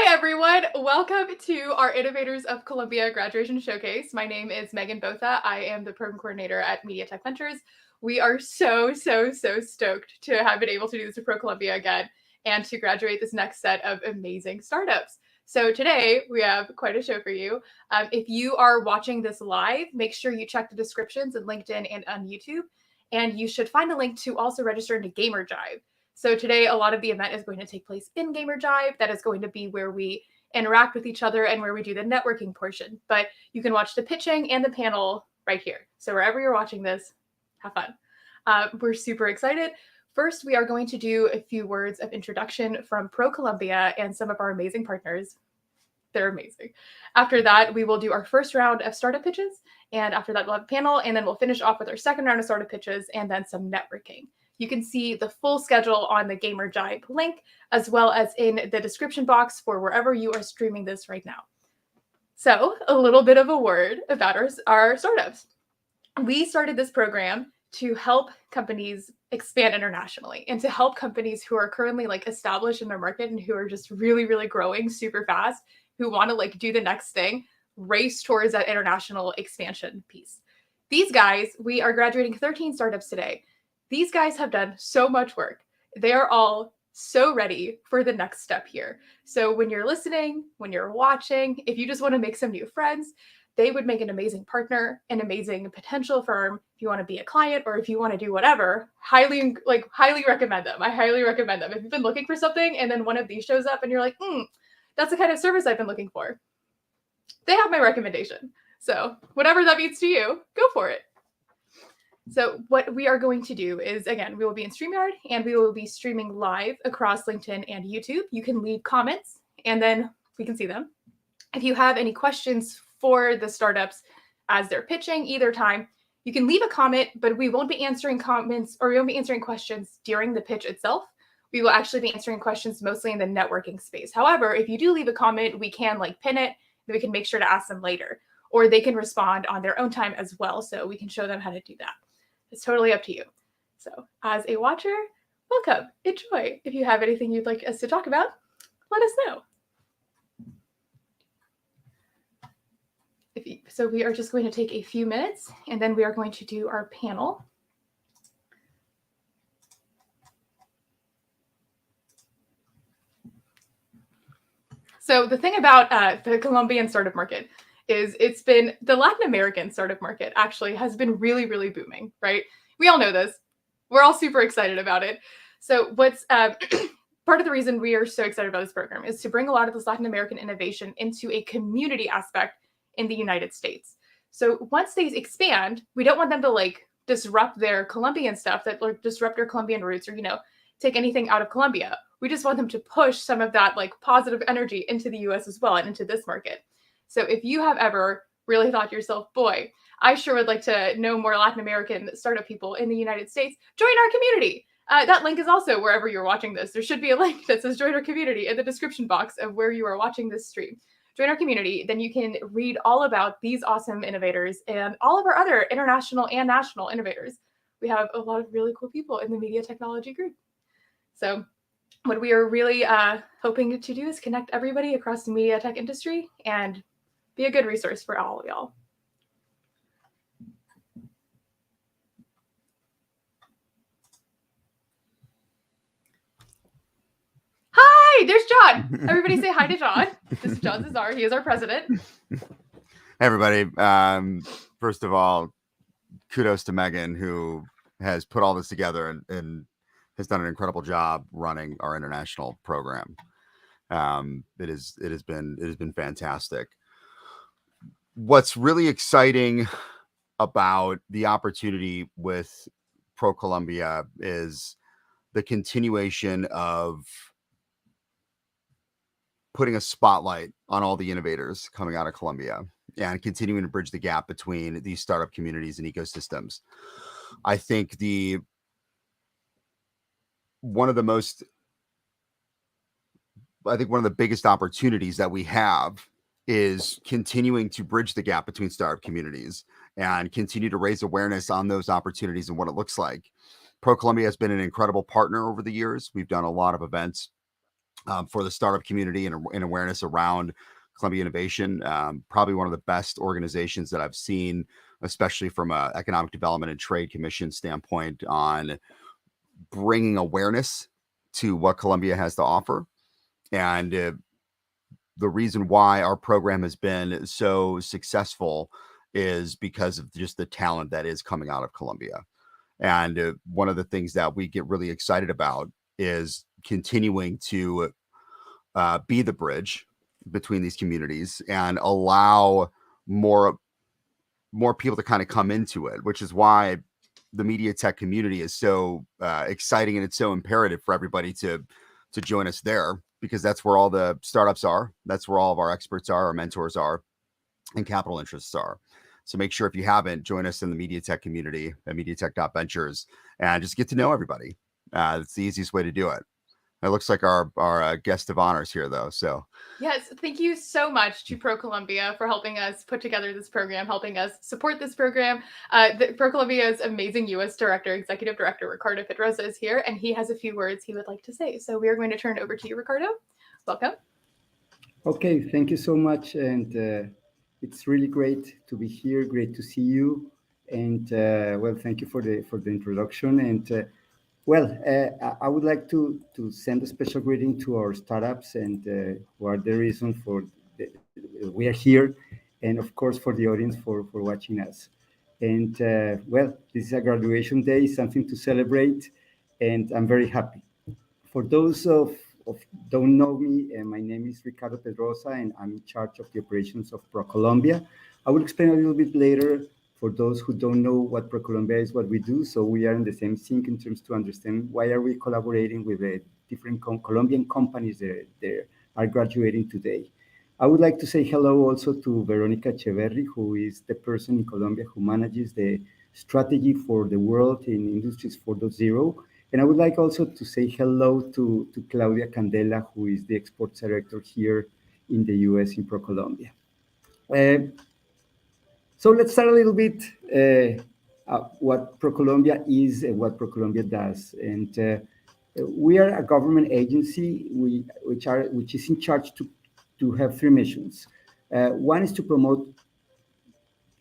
Hi, everyone. Welcome to our Innovators of Colombia graduation showcase. My name is Megan Botha. I am the program coordinator at MediaTech Ventures. We are so stoked to have been able to do this at ProColombia again and to graduate this next set of amazing startups. So today we have quite a show for you. If you are watching this live, make sure you check the descriptions in LinkedIn and on YouTube. And you should find a link to also register into Gamerjibe. So today, a lot of the event is going to take place in Gamerjibe. That is going to be where we interact with each other and where we do the networking portion. But you can watch the pitching and the panel right here. So wherever you're watching this, have fun. We're super excited. First, we are going to do a few words of introduction from ProColombia and some of our amazing partners. They're amazing. After that, we will do our first round of startup pitches. And after that, we'll have a panel. And then we'll finish off with our second round of startup pitches and then some networking. You can see the full schedule on the Gamerjibe link, as well as in the description box for wherever you are streaming this right now. So a little bit of a word about our startups. We started this program to help companies expand internationally and to help companies who are currently established in their market and who are just really growing super fast, who want to do the next thing, race towards that international expansion piece. These guys, we are graduating 13 startups today. These guys have done so much work. They are all so ready for the next step here. So when you're listening, when you're watching, if you just want to make some new friends, they would make an amazing partner, an amazing potential firm. If you want to be a client or if you want to do whatever, highly recommend them. I highly recommend them. If you've been looking for something and then one of these shows up and you're like, that's the kind of service I've been looking for, they have my recommendation. So whatever that means to you, go for it. So what we are going to do is, again, we will be in StreamYard and we will be streaming live across LinkedIn and YouTube. You can leave comments and then we can see them. If you have any questions for the startups as they're pitching either time, you can leave a comment, but we won't be answering comments or we won't be answering questions during the pitch itself. We will actually be answering questions mostly in the networking space. However, if you do leave a comment, we can pin it, and we can make sure to ask them later, or they can respond on their own time as well. So we can show them how to do that. It's totally up to you. So as a watcher, welcome, enjoy. If you have anything you'd like us to talk about, let us know. So we are just going to take a few minutes and then we are going to do our panel. So the thing about the Colombian startup market is the Latin American startup market actually has been really booming, right? We all know this. We're all super excited about it. So what's part of the reason we are so excited about this program is to bring a lot of this Latin American innovation into a community aspect in the United States. So once they expand, we don't want them to disrupt their Colombian stuff, that disrupt their Colombian roots or, take anything out of Colombia. We just want them to push some of that positive energy into the US as well and into this market. So if you have ever really thought to yourself, boy, I sure would like to know more Latin American startup people in the United States, join our community. That link is also wherever you're watching this. There should be a link that says join our community in the description box of where you are watching this stream. Join our community, then you can read all about these awesome innovators and all of our other international and national innovators. We have a lot of really cool people in the media technology group. So what we are really hoping to do is connect everybody across the media tech industry and be a good resource for all of y'all. Hi, there's John. Everybody say hi to John. This is John Cesaro. He is our president. Hey, everybody. First of all, kudos to Megan, who has put all this together and has done an incredible job running our international program. It has been fantastic. What's really exciting about the opportunity with ProColombia is the continuation of putting a spotlight on all the innovators coming out of Colombia and continuing to bridge the gap between these startup communities and ecosystems. I think one of the biggest opportunities that we have is continuing to bridge the gap between startup communities and continue to raise awareness on those opportunities and what it looks like. ProColombia has been an incredible partner over the years. We've done a lot of events for the startup community and awareness around Colombia innovation. Probably one of the best organizations that I've seen, especially from a economic development and trade commission standpoint, on bringing awareness to what Colombia has to offer. And the reason why our program has been so successful is because of just the talent that is coming out of Colombia. And one of the things that we get really excited about is continuing to be the bridge between these communities and allow more people to kind of come into it, which is why the MediaTech community is so exciting, and it's so imperative for everybody to join us there, because that's where all the startups are. That's where all of our experts are, our mentors are, and capital interests are. So make sure, if you haven't, join us in the MediaTech community at MediaTech Ventures and just get to know everybody. It's the easiest way to do it. It looks like our guest of honors here, though. So yes, thank you so much to ProColombia for helping us put together this program, helping us support this program. ProColombia's amazing U.S. Executive Director, Ricardo Perrosa, is here, and he has a few words he would like to say. So we are going to turn it over to you, Ricardo. Welcome. Okay, thank you so much, and it's really great to be here. Great to see you, and well, thank you for the introduction. And I would like to send a special greeting to our startups, and who are the reason for we are here, and of course for the audience for watching us. And this is a graduation day, something to celebrate, and I'm very happy. For those of don't know me, my name is Ricardo Perrosa, and I'm in charge of the operations of ProColombia. I will explain a little bit later for those who don't know what ProColombia is, what we do. So we are in the same sync in terms to understand why are we collaborating with the different Colombian companies that are graduating today. I would like to say hello also to Veronica Chavez, who is the person in Colombia who manages the strategy for the world in Industries 4.0. And I would like also to say hello to Claudia Candela, who is the exports director here in the US in ProColombia. So let's start a little bit what ProColombia is and what ProColombia does. And we are a government agency which is in charge to have three missions. One is to promote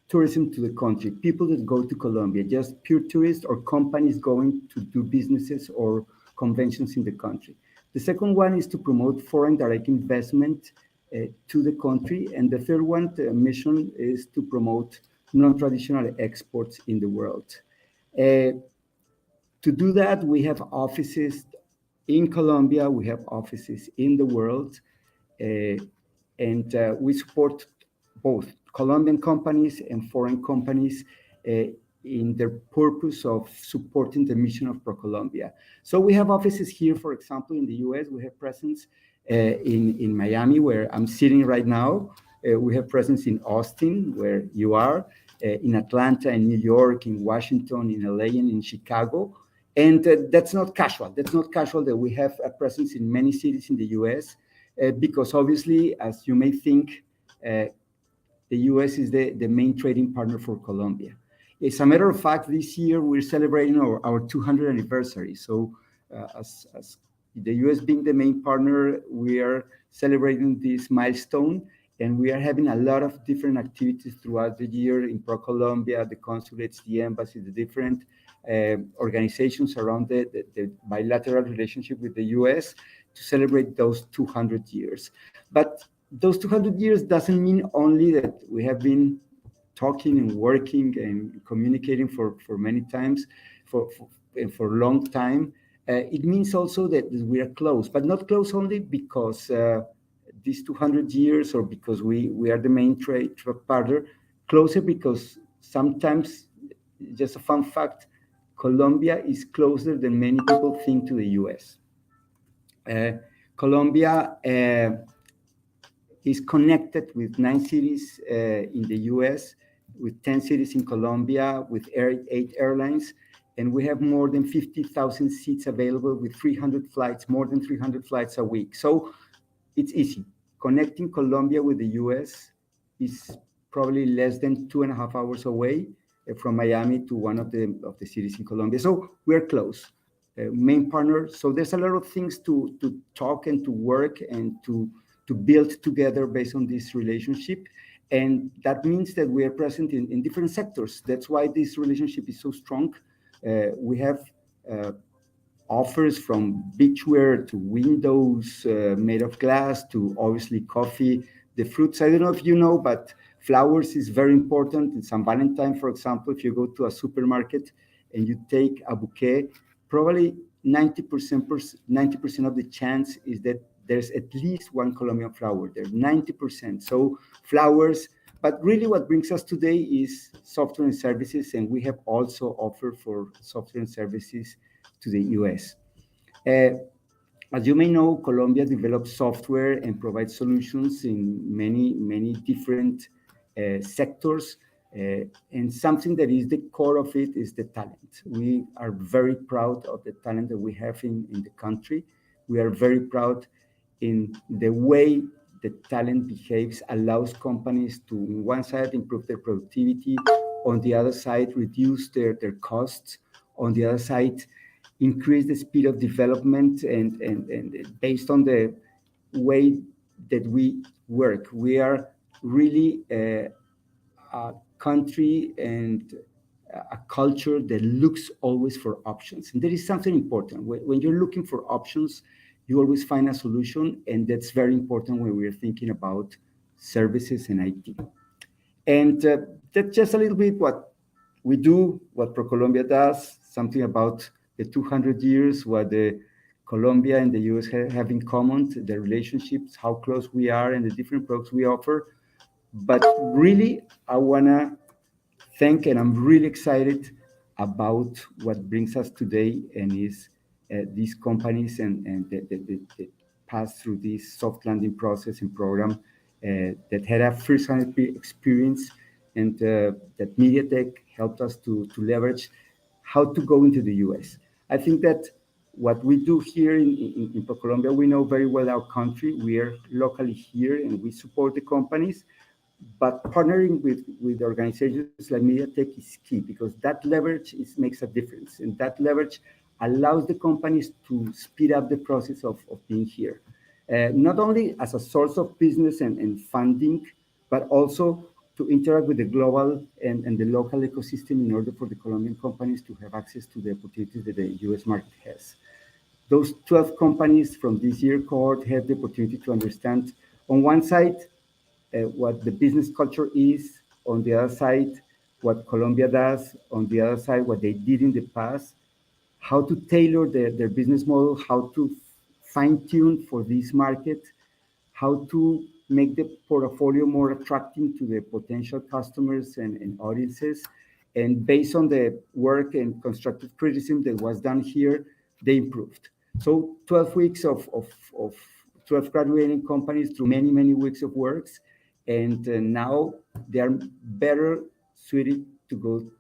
tourism to the country, people that go to Colombia, just pure tourists or companies going to do businesses or conventions in the country. The second one is to promote foreign direct investment to the country. And the third one, the mission, is to promote non-traditional exports in the world. To do that, we have offices in Colombia, we have offices in the world, and we support both Colombian companies and foreign companies in their purpose of supporting the mission of ProColombia. So we have offices here, for example, in the US. We have presence in Miami, where I'm sitting right now. We have presence in Austin, where you are, in Atlanta, in New York, in Washington, in LA, and in Chicago. And that's not casual. That's not casual that we have a presence in many cities in the US, because obviously, as you may think, the US is the main trading partner for Colombia. As a matter of fact, this year we're celebrating our 200th anniversary. So as the US being the main partner, we are celebrating this milestone, and we are having a lot of different activities throughout the year in ProColombia, the consulates, the embassy, the different organizations around the bilateral relationship with the US to celebrate those 200 years. But those 200 years doesn't mean only that we have been talking and working and communicating for many times, for a long time. It means also that we are close, but not close only because these 200 years or because we are the main trade partner, closer because sometimes, just a fun fact, Colombia is closer than many people think to the US. Colombia is connected with 9 cities in the US, with 10 cities in Colombia, with 8 airlines, and we have more than 50,000 seats available with 300 flights, more than 300 flights a week. So it's easy. Connecting Colombia with the US is probably less than 2.5 hours away from Miami to one of the cities in Colombia. So we're close. main partner. So there's a lot of things to talk and to work and to build together based on this relationship. And that means that we are present in different sectors. That's why this relationship is so strong. We have offers from beachwear to windows made of glass to obviously coffee, the fruits. I don't know if you know, but flowers is very important. In San Valentine, for example, if you go to a supermarket and you take a bouquet, probably 90% of the chance is that there's at least one Colombian flower there, 90%. So flowers, but really what brings us today is software and services, and we have also offered for software and services to the US. As you may know, Colombia develops software and provides solutions in many different sectors. And something that is the core of it is the talent. We are very proud of the talent that we have in the country. We are very proud in the way the talent behaves, allows companies to, on one side, improve their productivity, on the other side, reduce their costs, on the other side, increase the speed of development, and based on the way that we work. We are really a country and a culture that looks always for options. And there is something important. When you're looking for options, you always find a solution, and that's very important when we're thinking about services and IT. And that's just a little bit what we do, what ProColombia does, something about the 200 years, what the Colombia and the US have in common, the relationships, how close we are, and the different products we offer. But really, I want to thank, and I'm really excited about what brings us today, and is these companies and the pass through this soft landing process and program that had a first-hand experience, and that MediaTek helped us to leverage how to go into the US. I think that what we do here in ProColombia, we know very well our country. We are locally here and we support the companies, but partnering with organizations like MediaTek is key, because that leverage makes a difference, and that leverage allows the companies to speed up the process of being here. Not only as a source of business and funding, but also to interact with the global and the local ecosystem in order for the Colombian companies to have access to the opportunities that the US market has. Those 12 companies from this year cohort had the opportunity to understand, on one side, what the business culture is, on the other side, what Colombia does, on the other side, what they did in the past, how to tailor their business model, how to fine-tune for this market, how to make the portfolio more attractive to the potential customers and audiences. And based on the work and constructive criticism that was done here, they improved. So 12 weeks of 12 graduating companies through many weeks of works, and now they are better suited to go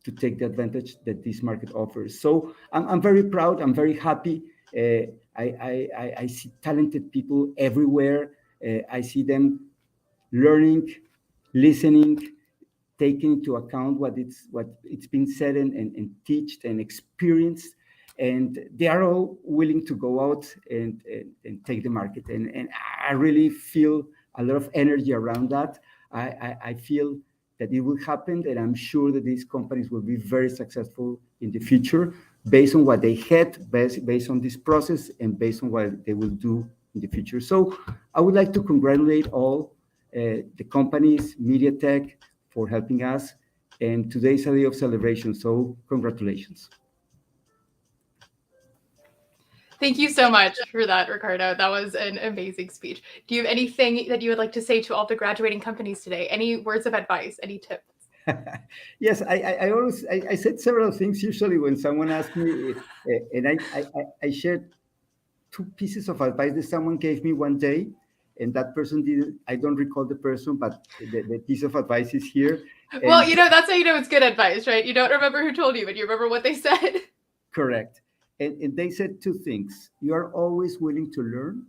to take the advantage that this market offers. So I'm very proud. I'm very happy. I see talented people everywhere. I see them learning, listening, taking into account what it's been said and taught and experienced, and they are all willing to go out and take the market. And I really feel a lot of energy around that. I feel that it will happen, and I'm sure that these companies will be very successful in the future based on what they had, based on this process, and based on what they will do in the future. So I would like to congratulate all the companies, MediaTek, for helping us. And today's a day of celebration, so congratulations. Thank you so much for that, Ricardo. That was an amazing speech. Do you have anything that you would like to say to all the graduating companies today? Any words of advice, any tips? Yes, I said several things usually when someone asks me, and I shared 2 pieces of advice that someone gave me one day, and that person didn't, I don't recall the person, but the piece of advice is here. Well, that's how you know it's good advice, right? You don't remember who told you, but you remember what they said. Correct. And they said 2 things. You are always willing to learn,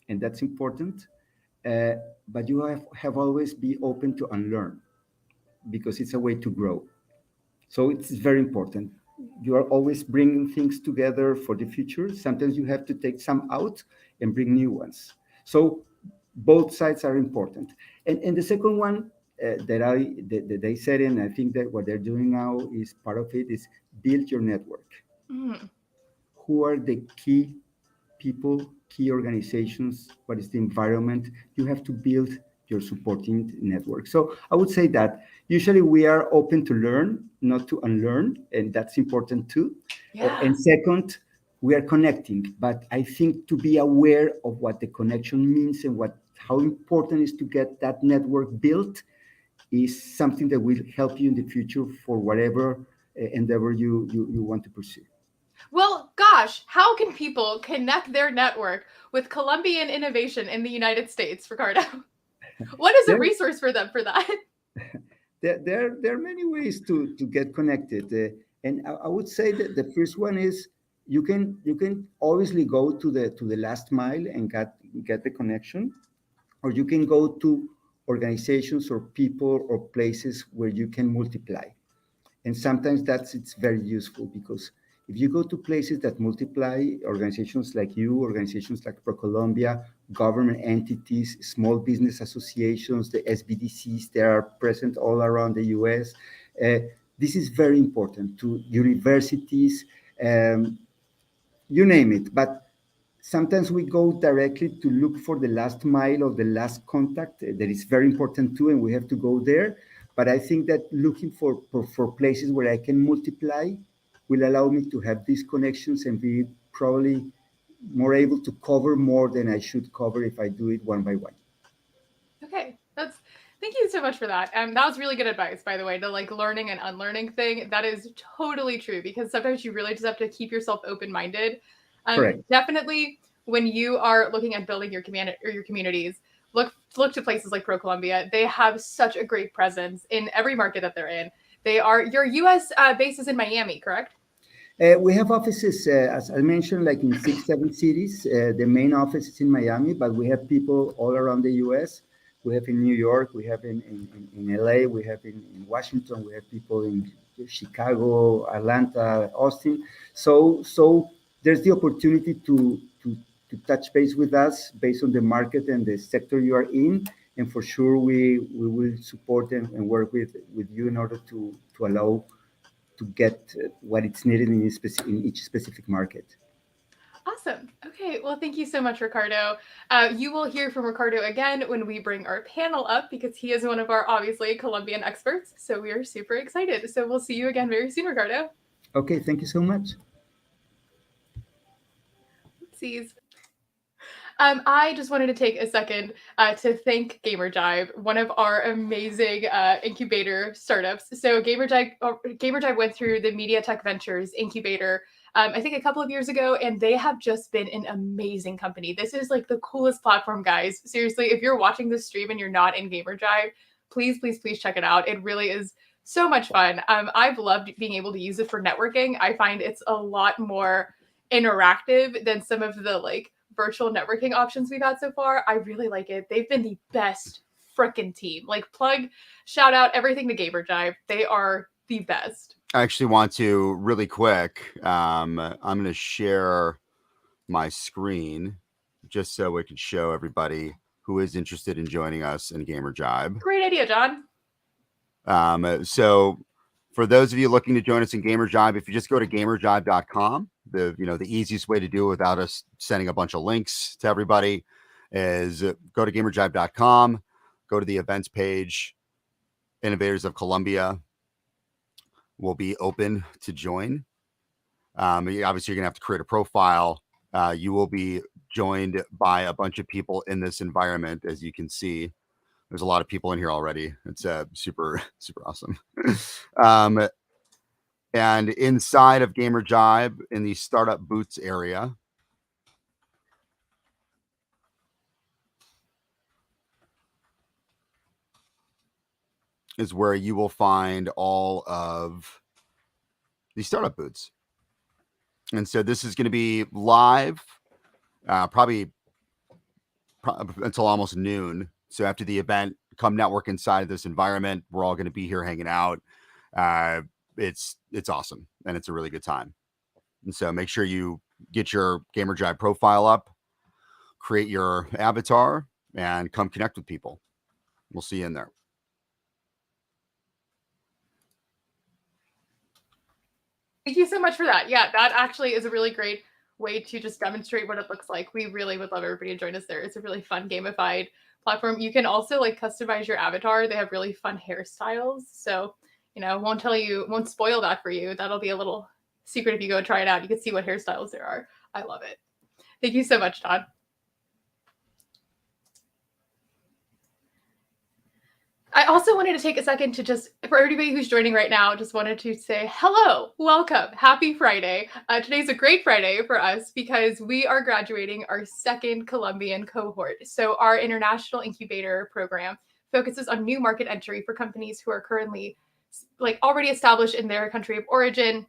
and that's important, but you have always be open to unlearn, because it's a way to grow. So it's very important. you are always bringing things together for the future. Sometimes you have to take some out and bring new ones. So both sides are important. And the second one that they said, and I think that what they're doing now is part of it, is build your network. Mm. Who are the key people, key organizations? What is the environment? You have to build your supporting network. So I would say that usually we are open to learn, not to unlearn, and that's important too. Yeah. And second, we are connecting, but I think to be aware of what the connection means and how important it is to get that network built is something that will help you in the future for whatever endeavor you want to pursue. Well, gosh, how can people connect their network with Colombian innovation in the United States, Ricardo? What is a resource for them for that? There are many ways to get connected, and I would say that the first one is you can obviously go to the last mile and get the connection, or you can go to organizations or people or places where you can multiply. And sometimes it's very useful, because if you go to places that multiply, organizations like you, organizations like ProColombia, government entities, small business associations, the SBDCs, they are present all around the US. This is very important to universities, um, you name it. But sometimes we go directly to look for the last mile or the last contact. That is very important too, and we have to go there. But I think that looking for places where I can multiply will allow me to have these connections and be probably more able to cover more than I should cover if I do it one by one. Okay, thank you so much for that. That was really good advice, by the way, the like learning and unlearning thing. That is totally true, because sometimes you really just have to keep yourself open-minded. Correct. Definitely, when you are looking at building your community or your communities, look to places like ProColombia. They have such a great presence in every market that they're in. Your U.S. base is in Miami, correct? We have offices, as I mentioned, like in 6, 7 cities. The main office is in Miami, but we have people all around the US. We have in New York, we have in LA, we have in Washington, we have people in Chicago, Atlanta, Austin. So there's the opportunity to touch base with us based on the market and the sector you are in. And for sure, we will support and work with you in order to allow to get what it's needed in each specific market. Awesome. Okay. Well, thank you so much, Ricardo. You will hear from Ricardo again when we bring our panel up, because he is one of our obviously Colombian experts. So we are super excited. So we'll see you again very soon, Ricardo. Okay. Thank you so much. Oopsies. I just wanted to take a second to thank Gamerjibe, one of our amazing incubator startups. So Gamerjibe went through the MediaTech Ventures incubator, I think a couple of years ago, and they have just been an amazing company. This is like the coolest platform, guys. Seriously, if you're watching this stream and you're not in Gamerjibe, please, please, please check it out. It really is so much fun. I've loved being able to use it for networking. I find it's a lot more interactive than some of the like virtual networking options we've had so far. I really like it. They've been the best frickin' team. Like, shout out everything to Gamerjibe. They are the best. I actually want to really quick. I'm going to share my screen just so we can show everybody who is interested in joining us in Gamerjibe. Great idea, John. So for those of you looking to join us in Gamerjibe, if you just go to gamerjibe.com, the easiest way to do it without us sending a bunch of links to everybody is go to gamerjibe.com, go to the events page. Innovators of Colombia will be open to join. Obviously, you're going to have to create a profile. You will be joined by a bunch of people in this environment. As you can see, there's a lot of people in here already. It's super, super awesome. And inside of Gamerjibe, in the startup boots area, is where you will find all of the startup boots. And so this is going to be live probably until almost noon. So after the event, come network inside of this environment. We're all going to be here hanging out. it's awesome, and it's a really good time. And so make sure you get your Gamerjibe profile up, create your avatar, and come connect with people. We'll see you in there. Thank you so much for that. Yeah, that actually is a really great way to just demonstrate what it looks like. We really would love everybody to join us there. It's a really fun gamified platform. You can also like customize your avatar. They have really fun hairstyles. So, won't spoil that for you. That'll be a little secret if you go and try it out. You can see what hairstyles there are. I love it. Thank you so much, Todd. I also wanted to take a second to just, for everybody who's joining right now, just wanted to say hello, welcome, happy Friday. Today's a great Friday for us because we are graduating our second Colombian cohort. So our international incubator program focuses on new market entry for companies who are currently already established in their country of origin,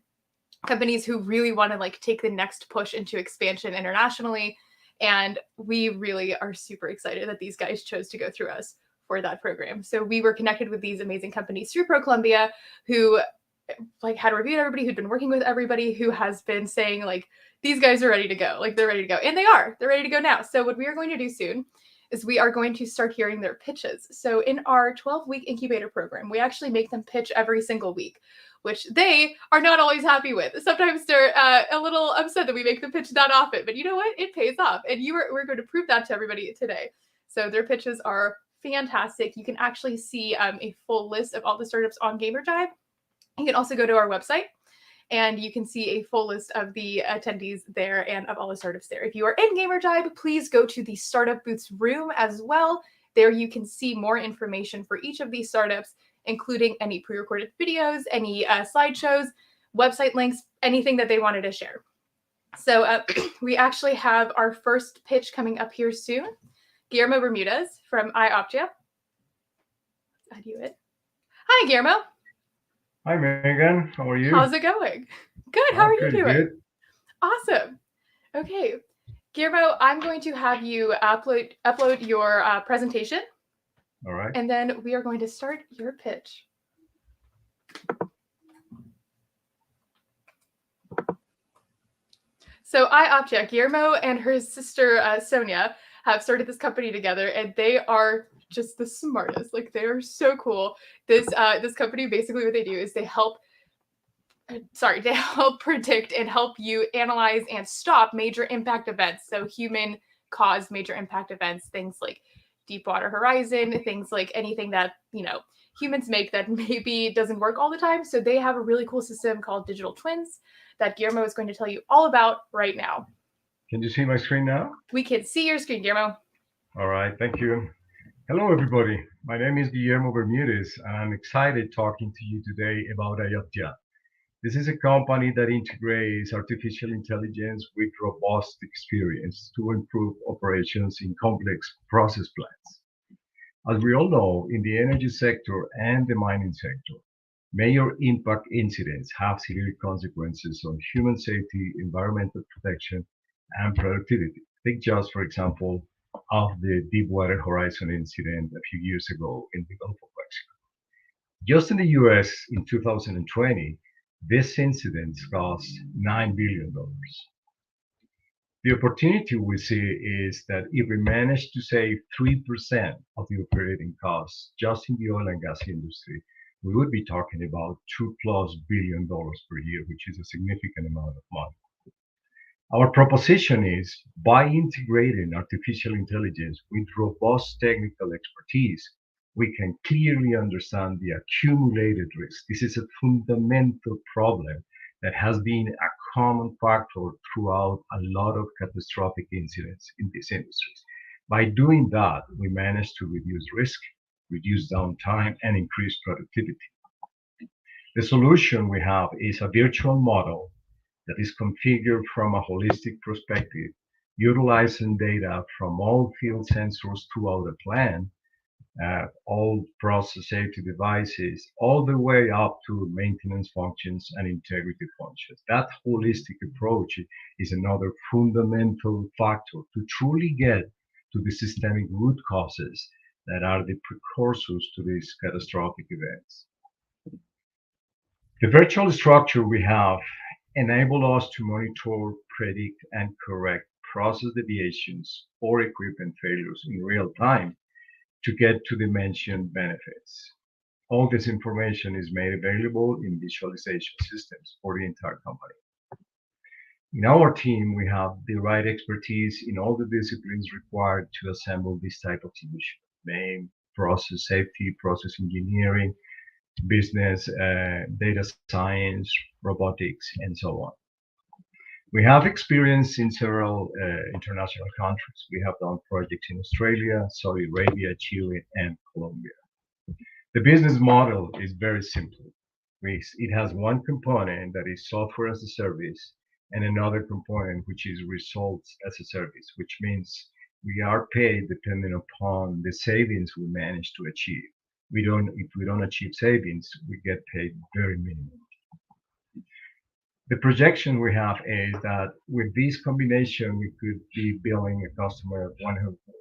companies who really want to take the next push into expansion internationally. And we really are super excited that these guys chose to go through us for that program. So we were connected with these amazing companies through ProColombia, who had reviewed everybody, who'd been working with everybody, who has been saying these guys are ready to go, they're ready to go, and they're ready to go now. So what we are going to do soon is we are going to start hearing their pitches. So in our 12-week incubator program, we actually make them pitch every single week, which they are not always happy with. Sometimes they're a little upset that we make them pitch that often, but you know what? It pays off, and we're going to prove that to everybody today. So their pitches are fantastic. You can actually see a full list of all the startups on Gamerjibe. You can also go to our website and you can see a full list of the attendees there and of all the startups there. If you are in Gamerjibe, please go to the startup booths room as well. There you can see more information for each of these startups, including any pre-recorded videos, any slideshows, website links, anything that they wanted to share. So we actually have our first pitch coming up here soon. Guillermo Bermudez from Iopto. Let's add you in. Hi, Guillermo. Hi, Megan. How are you? How's it going? Good. How are you doing? Good. Awesome. Okay. Guillermo, I'm going to have you upload your presentation. All right. And then we are going to start your pitch. So Iopto, Guillermo and her sister Sonia have started this company together, and they are just the smartest. They are so cool. This company, basically what they do is they help predict and help you analyze and stop major impact events. So human caused major impact events, things like Deepwater Horizon, things like anything that, humans make that maybe doesn't work all the time. So they have a really cool system called digital twins that Guillermo is going to tell you all about right now. Can you see my screen now? We can see your screen, Guillermo. All right, thank you. Hello, everybody. My name is Guillermo Bermudez, and I'm excited talking to you today about Iopto. This is a company that integrates artificial intelligence with robust experience to improve operations in complex process plants. As we all know, in the energy sector and the mining sector, major impact incidents have severe consequences on human safety, environmental protection, and productivity. Think just, for example, of the Deepwater Horizon incident a few years ago in the Gulf of Mexico. Just in the US in 2020, this incident cost $9 billion. The opportunity we see is that if we manage to save 3% of the operating costs just in the oil and gas industry, we would be talking about $2+ billion per year, which is a significant amount of money. Our proposition is, by integrating artificial intelligence with robust technical expertise, we can clearly understand the accumulated risk. This is a fundamental problem that has been a common factor throughout a lot of catastrophic incidents in these industries. By doing that, we manage to reduce risk, reduce downtime, and increase productivity. The solution we have is a virtual model that is configured from a holistic perspective, utilizing data from all field sensors throughout the plant, all process safety devices, all the way up to maintenance functions and integrity functions. That holistic approach is another fundamental factor to truly get to the systemic root causes that are the precursors to these catastrophic events. The virtual structure we have enable us to monitor, predict, and correct process deviations or equipment failures in real time to get to the mentioned benefits. All this information is made available in visualization systems for the entire company. In our team, we have the right expertise in all the disciplines required to assemble this type of solution: name, process safety, process engineering, business, data science, robotics, and so on. We have experience in several international countries. We have done projects in Australia, Saudi Arabia, Chile, and Colombia. The business model is very simple. It has one component that is software as a service and another component which is results as a service, which means we are paid depending upon the savings we manage to achieve. If we don't achieve savings, we get paid very minimum. The projection we have is that with this combination, we could be billing a customer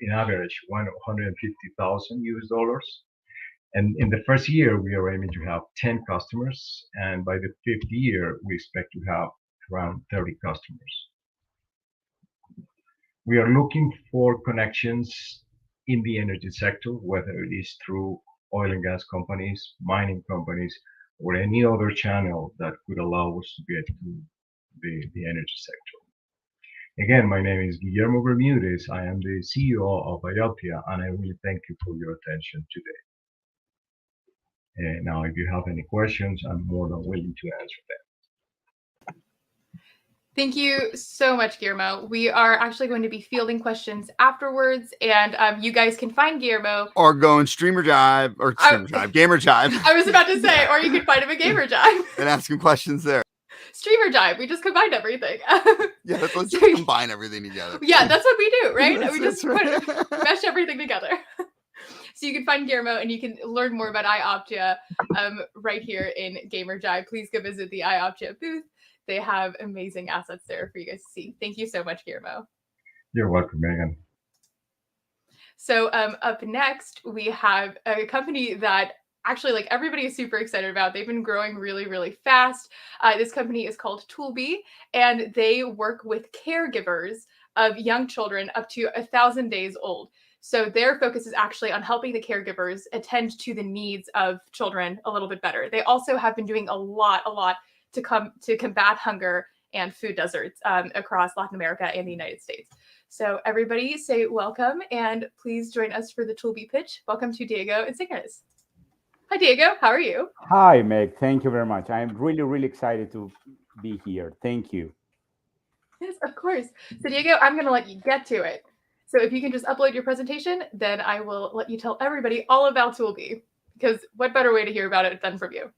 in average 150,000 US dollars. And in the first year, we are aiming to have 10 customers. And by the fifth year, we expect to have around 30 customers. We are looking for connections in the energy sector, whether it is through oil and gas companies, mining companies, or any other channel that could allow us to get to the energy sector. Again, my name is Guillermo Bermudez. I am the CEO of Iopto, and I really thank you for your attention today. Now, if you have any questions, I'm more than willing to answer them. Thank you so much, Guillermo. We are actually going to be fielding questions afterwards, and you guys can find Guillermo. Or go in Gamerjibe. I was about to say, or you can find him at Gamerjibe. And ask him questions there. Jibe. We just combined everything. Yeah, let's just combine everything together. Yeah, that's what we do, right? That's, we just right. mesh everything together. So you can find Guillermo and you can learn more about Iopto right here in Gamerjibe. Please go visit the Iopto booth. They have amazing assets there for you guys to see. Thank you so much, Guillermo. You're welcome, Megan. So up next, we have a company that actually like everybody is super excited about. They've been growing really, really fast. This company is called Toolbe, and they work with caregivers of young children up to 1,000 days old. So their focus is actually on helping the caregivers attend to the needs of children a little bit better. They also have been doing a lot to combat hunger and food deserts across Latin America and the United States. So everybody say welcome, and please join us for the Toolbe pitch. Welcome to Diego and Synchronous. Hi, Diego. How are you? Hi, Meg. Thank you very much. I'm really, really excited to be here. Thank you. Yes, of course. So Diego, I'm going to let you get to it. So if you can just upload your presentation, then I will let you tell everybody all about Toolbe, because what better way to hear about it than from you?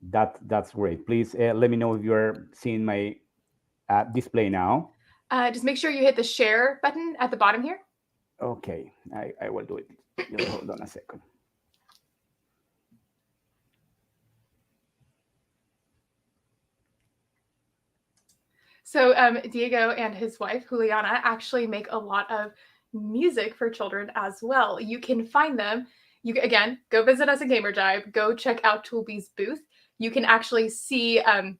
That's great. Please let me know if you're seeing my display now. Just make sure you hit the share button at the bottom here. Okay, I will do it. Just hold on a second. So Diego and his wife, Juliana, actually make a lot of music for children as well. You can find them. Again, go visit us at Gamerjibe. Go check out Toolbe's booth. You can actually see all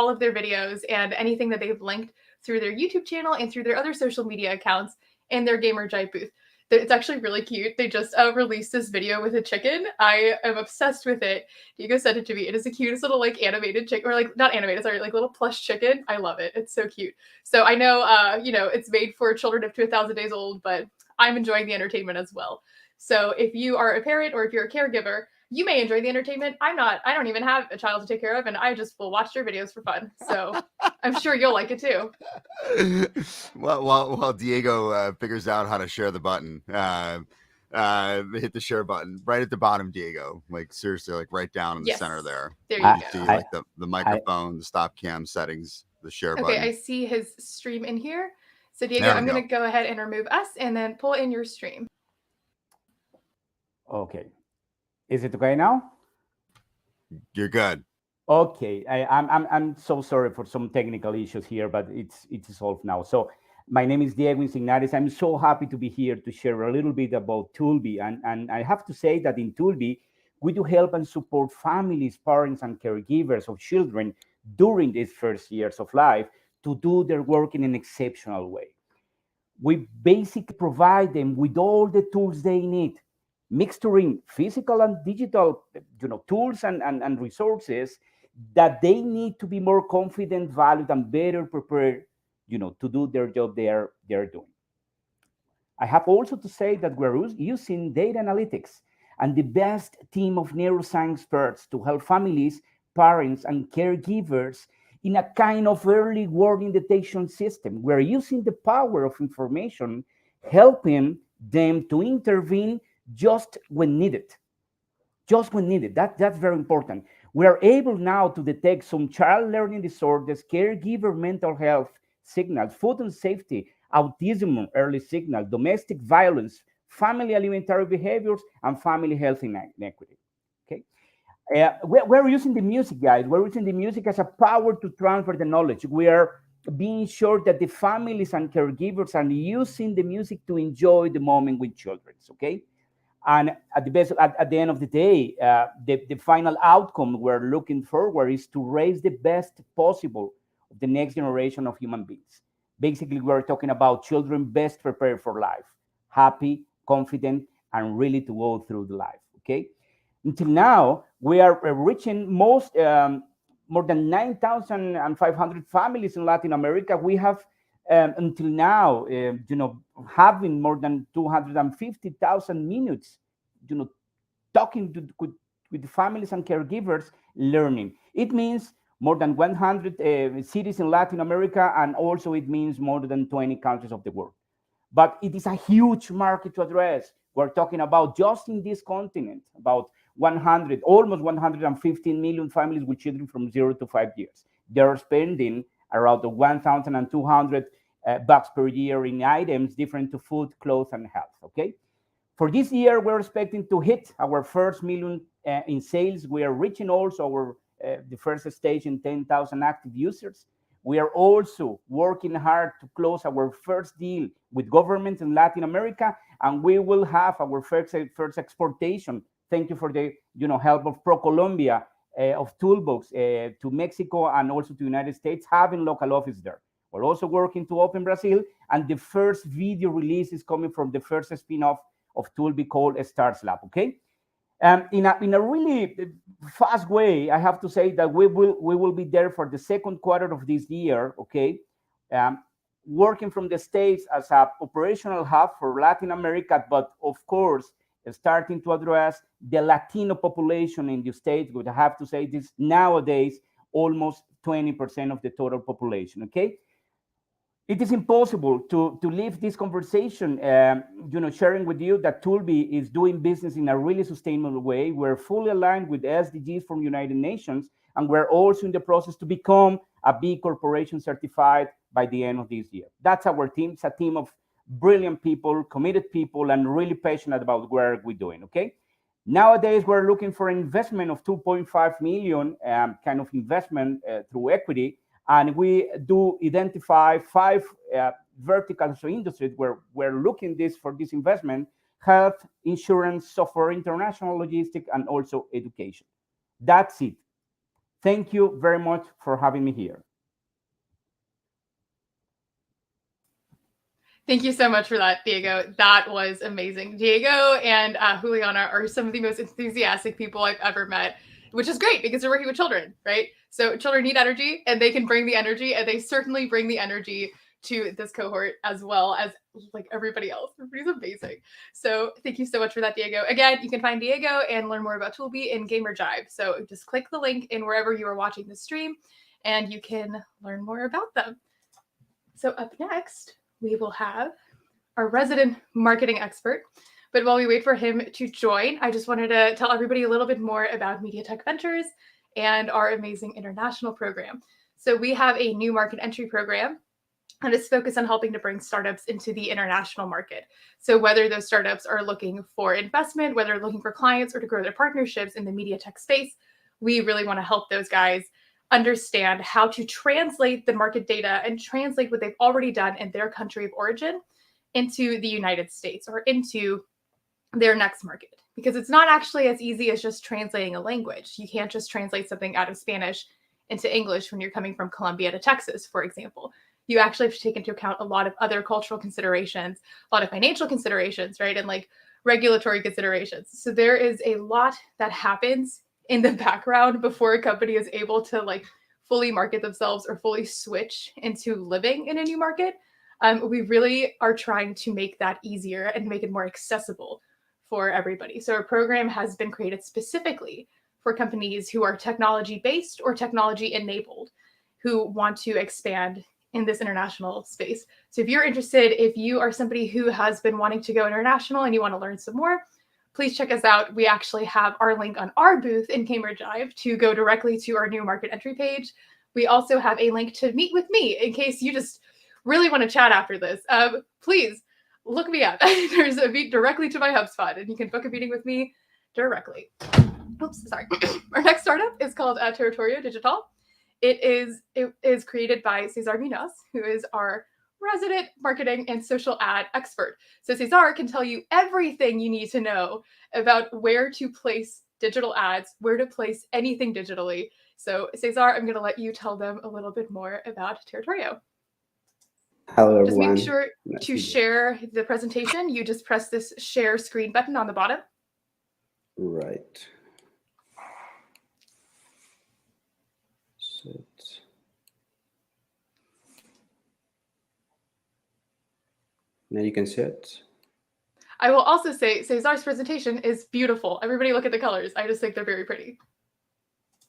of their videos and anything that they've linked through their YouTube channel and through their other social media accounts in their Gamerjibe booth. It's actually really cute. They just released this video with a chicken. I am obsessed with it. Diego sent it to me. It is the cutest little like animated chicken, or like not animated, sorry, like little plush chicken. I love it. It's so cute. So I know, it's made for children up to 1,000 days old, but I'm enjoying the entertainment as well. So if you are a parent or if you're a caregiver, you may enjoy the entertainment. I don't even have a child to take care of, and I just will watch their videos for fun. So I'm sure you'll like it too. While Diego figures out how to share the button, hit the share button right at the bottom, Diego. Like seriously, like right down in the center there. There you go. See like the microphone, the stop cam settings, the share button. Okay, I see his stream in here. So Diego, I'm going to go ahead and remove us and then pull in your stream. Okay. Is it okay now? You're good. Okay, I'm so sorry for some technical issues here, but it's solved now. So my name is Diego Insignares. I'm so happy to be here to share a little bit about Toolbe, and I have to say that in Toolbe we do help and support families, parents, and caregivers of children during these first years of life to do their work in an exceptional way. We basically provide them with all the tools they need, mixturing physical and digital, tools and resources that they need to be more confident, valued, and better prepared, to do their job they're doing. I have also to say that we're using data analytics and the best team of neuroscience experts to help families, parents, and caregivers in a kind of early warning detection system. We're using the power of information, helping them to intervene just when needed. Just when needed. That's very important. We are able now to detect some child learning disorders, caregiver mental health signals, food and safety, autism early signal, domestic violence, family alimentary behaviors, and family health inequity. Okay. We're using the music, guys. We're using the music as a power to transfer the knowledge. We are being sure that the families and caregivers are using the music to enjoy the moment with children. Okay. And at the end of the day, the final outcome we're looking forward is to raise the best possible of the next generation of human beings. Basically, we're talking about children best prepared for life, happy, confident, and really to go through the life. Okay. Until now, we are reaching more than 9,500 families in Latin America. We have until now, having more than 250,000 minutes, talking with the families and caregivers, learning. It means more than 100 cities in Latin America, and also it means more than 20 countries of the world. But it is a huge market to address. We're talking about just in this continent, about almost 115 million families with children from 0 to 5 years. They're spending around 1,200 bucks per year in items different to food, clothes, and health. Okay. For this year, we're expecting to hit our first million in sales. We are reaching also the first stage in 10,000 active users. We are also working hard to close our first deal with governments in Latin America, and we will have our first exportation. Thank you for the help of ProColombia, of Toolbox to Mexico and also to the United States, having local office there. We're also working to open Brazil, and the first video release is coming from the first spin-off of Toolbe called Stars Lab. Okay. In a really fast way, I have to say that we will be there for the second quarter of this year. Okay, working from the States as an operational hub for Latin America, but of course starting to address the Latino population in the States. Would have to say this nowadays almost 20% of the total population. Okay. It is impossible to leave this conversation, sharing with you that Toolbe is doing business in a really sustainable way. We're fully aligned with SDGs from United Nations, and we're also in the process to become a B Corporation certified by the end of this year. That's our team. It's a team of brilliant people, committed people, and really passionate about the work we're doing. Okay. Nowadays, we're looking for an investment of 2.5 million kind of investment through equity. And we do identify 5 verticals or industries where we're looking for this investment: health, insurance, software, international logistics, and also education. That's it. Thank you very much for having me here. Thank you so much for that, Diego. That was amazing. Diego and Juliana are some of the most enthusiastic people I've ever met, which is great because they're working with children, right? So children need energy, and they can bring the energy, and they certainly bring the energy to this cohort as well as like everybody else. Everybody's amazing. So thank you so much for that, Diego. Again, you can find Diego and learn more about Toolbe in Gamerjibe. So just click the link in wherever you are watching the stream, and you can learn more about them. So up next, we will have our resident marketing expert. But while we wait for him to join, I just wanted to tell everybody a little bit more about MediaTech Ventures and our amazing international program. So we have a new market entry program, and it's focused on helping to bring startups into the international market. So whether those startups are looking for investment, whether they're looking for clients or to grow their partnerships in the media tech space, we really want to help those guys understand how to translate the market data and translate what they've already done in their country of origin into the United States or into their next market, because it's not actually as easy as just translating a language. You can't just translate something out of Spanish into English when you're coming from Colombia to Texas, for example. You actually have to take into account a lot of other cultural considerations, a lot of financial considerations, right? And like regulatory considerations. So there is a lot that happens in the background before a company is able to like fully market themselves or fully switch into living in a new market. We really are trying to make that easier and make it more accessible for everybody. So our program has been created specifically for companies who are technology based or technology enabled, who want to expand in this international space. So if you're interested, if you are somebody who has been wanting to go international and you want to learn some more, please check us out. We actually have our link on our booth in Gamerjibe to go directly to our new market entry page. We also have a link to meet with me in case you just really want to chat after this. Please look me up. There's a meet directly to my HubSpot, and you can book a meeting with me directly. Oops, sorry. Our next startup is called Territorial Digital. It is created by Cesaro Munoz, who is our resident marketing and social ad expert. So Cesar can tell you everything you need to know about where to place digital ads, where to place anything digitally. So Cesar, I'm going to let you tell them a little bit more about Territorio. Hello, Just everyone. make sure Nice to to share the presentation. You just press this share screen button on the bottom. Right. Set. Now you can see it. I will also say Cesar's presentation is beautiful. Everybody look at the colors. I just think they're very pretty.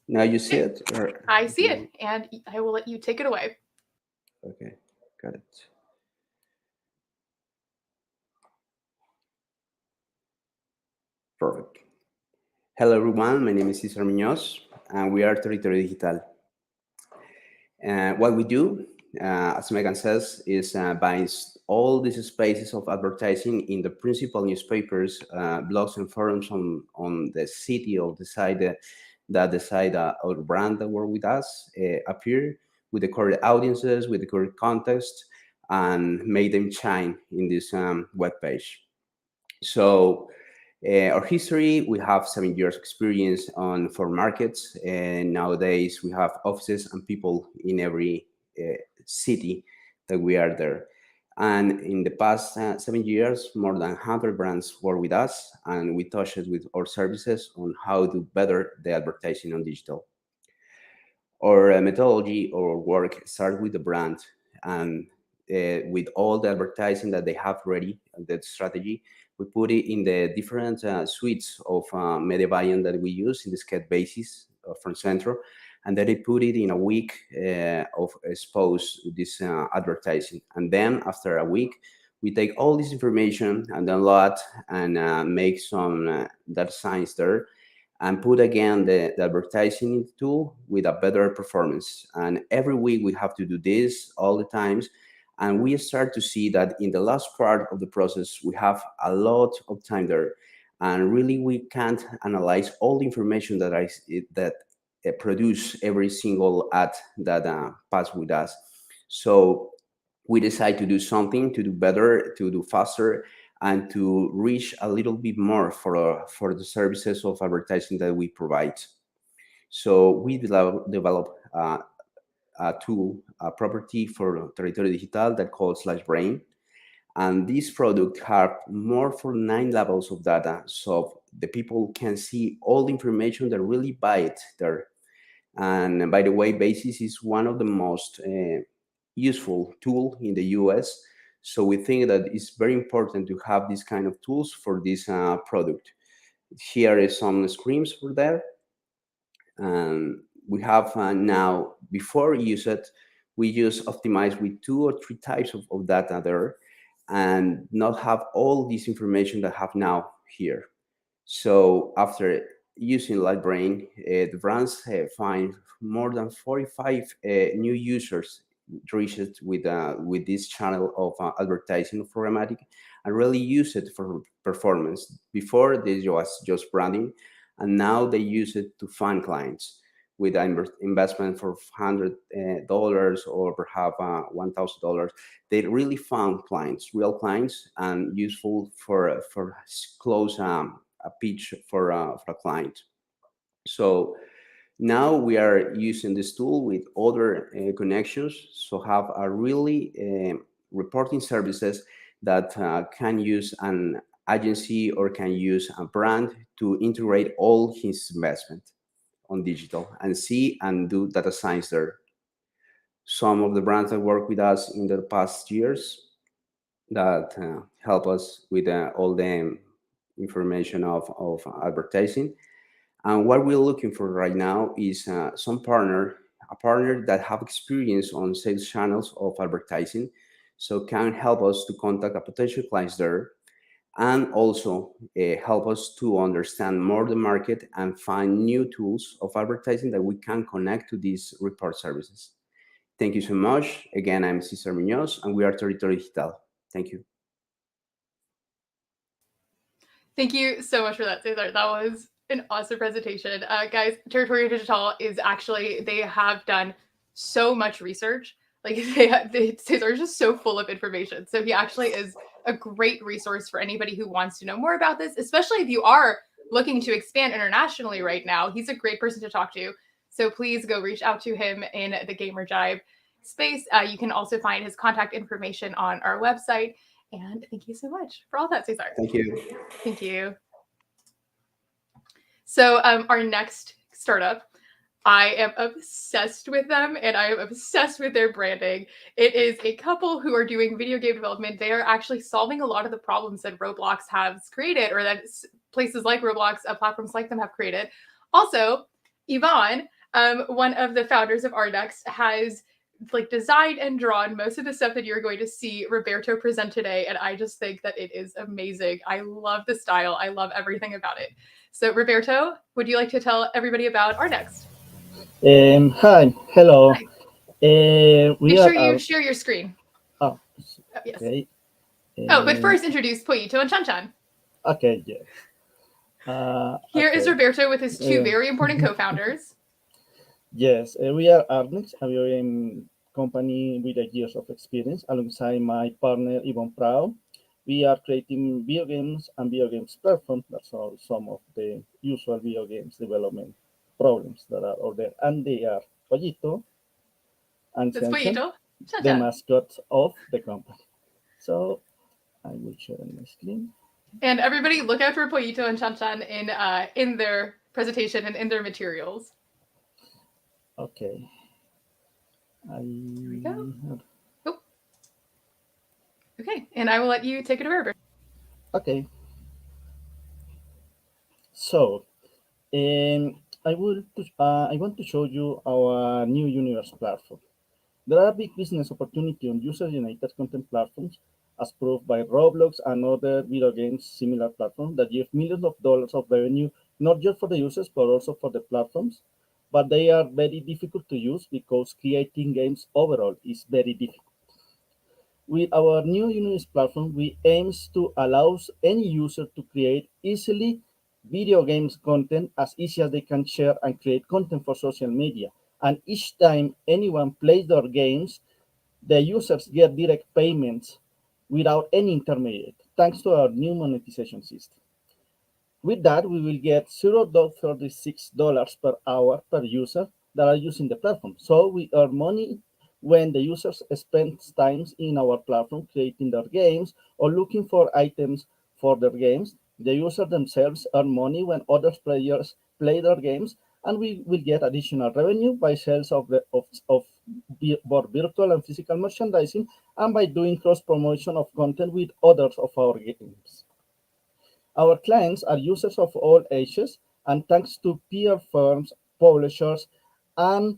Now you see it? Or... I see it, and I will let you take it away. Okay, got it. Perfect. Hello, everyone. My name is Cesaro Munoz, and we are Territorial Digital. What we do, as Megan says, is buy all these spaces of advertising in the principal newspapers, blogs, and forums on the city or the site that decide our brand that work with us appear with the correct audiences, with the correct context, and make them shine in this web page. So our history, we have 7 years experience on 4 markets, and nowadays we have offices and people in every city that we are there. And in the past 7 years, more than 100 brands work with us, and we touched with our services on how to better the advertising on digital. Our methodology or work starts with the brand, and with all the advertising that they have ready, that strategy, we put it in the different suites of media buying that we use in the sketch basis from Centro, and then they put it in a week of expose this advertising. And then after a week, we take all this information and download and make some data science there, and put again the advertising tool with a better performance. And every week we have to do this all the times. And we start to see that in the last part of the process, we have a lot of time there. And really, we can't analyze all the information that produce every single ad that pass with us. So we decide to do something, to do better, to do faster, and to reach a little bit more for the services of advertising that we provide. So we develop a tool, a property for Territorial Digital that called /brain. And this product have more than 9 levels of data, so the people can see all the information that really buy it there. And by the way, Basis is one of the most useful tool in the US. So we think that it's very important to have this kind of tools for this product. Here is some screens for there. We have now, before use it, we use optimize with 2 or 3 types of data there, and not have all this information that have now here. So after using LightBrain, the brands find more than 45 new users reached with this channel of advertising programmatic, and really use it for performance. Before, this was just branding, and now they use it to find clients. with an investment for $100 or perhaps $1,000. They really found clients, real clients, and useful for close a pitch for a client. So now we are using this tool with other connections, so have a really reporting services that can use an agency or can use a brand to integrate all his investment on digital and see and do data science there. Some of the brands that work with us in the past years that help us with all the information of advertising. And what we're looking for right now is a partner that have experience on sales channels of advertising, so can help us to contact a potential clients there, and also help us to understand more the market and find new tools of advertising that we can connect to these report services. Thank you so much. Again, I'm Cesar Munoz, and we are Territorial Digital. Thank you. Thank you so much for that, Cesar. That was an awesome presentation. Guys, Territorial Digital is actually, they have done so much research. Like Cesar is just so full of information. So he actually is a great resource for anybody who wants to know more about this, especially if you are looking to expand internationally right now. He's a great person to talk to. So please go reach out to him in the Gamerjibe space. You can also find his contact information on our website. And thank you so much for all that, Cesar. Thank you. Thank you. So our next startup, I am obsessed with them and I am obsessed with their branding. It is a couple who are doing video game development. They are actually solving a lot of the problems that Roblox has created, or that places like Roblox, platforms like them have created. Also, Yvonne, one of the founders of Rnext, has designed and drawn most of the stuff that you're going to see Roberto present today. And I just think that it is amazing. I love the style. I love everything about it. So Roberto, would you like to tell everybody about Rnext? Hi, hello. Hi. Make sure you share your screen. Oh, yes. Okay. But first introduce Poyito and Chanchan. Okay, yeah. Here is Roberto with his two very important co-founders. Yes, we are Rnext, a video game company with 8 years of experience, alongside my partner Yvonne Prao. We are creating video games and video games platforms that solve some of the usual video games development problems that are out there. And they are Pollito and Chanchan, the mascot of the company. So I will share my screen. And everybody look out for Pollito and Chanchan in their presentation and in their materials. Okay. Here we go. Oh. Okay, and I will let you take it over. Okay. So, I want to show you our new universe platform. There are big business opportunity on user-generated content platforms, as proved by Roblox and other video games similar platforms that give millions of dollars of revenue, not just for the users, but also for the platforms. But they are very difficult to use because creating games overall is very difficult. With our new universe platform, we aim to allow any user to create easily video games content as easy as they can share and create content for social media. And each time anyone plays their games, the users get direct payments without any intermediate, thanks to our new monetization system. With that, we will get $0.36 per hour per user that are using the platform. So we earn money when the users spend time in our platform creating their games or looking for items for their games. The users themselves earn money when other players play their games, and we will get additional revenue by sales of both virtual and physical merchandising, and by doing cross promotion of content with others of our games. Our clients are users of all ages, and thanks to peer firms, publishers, and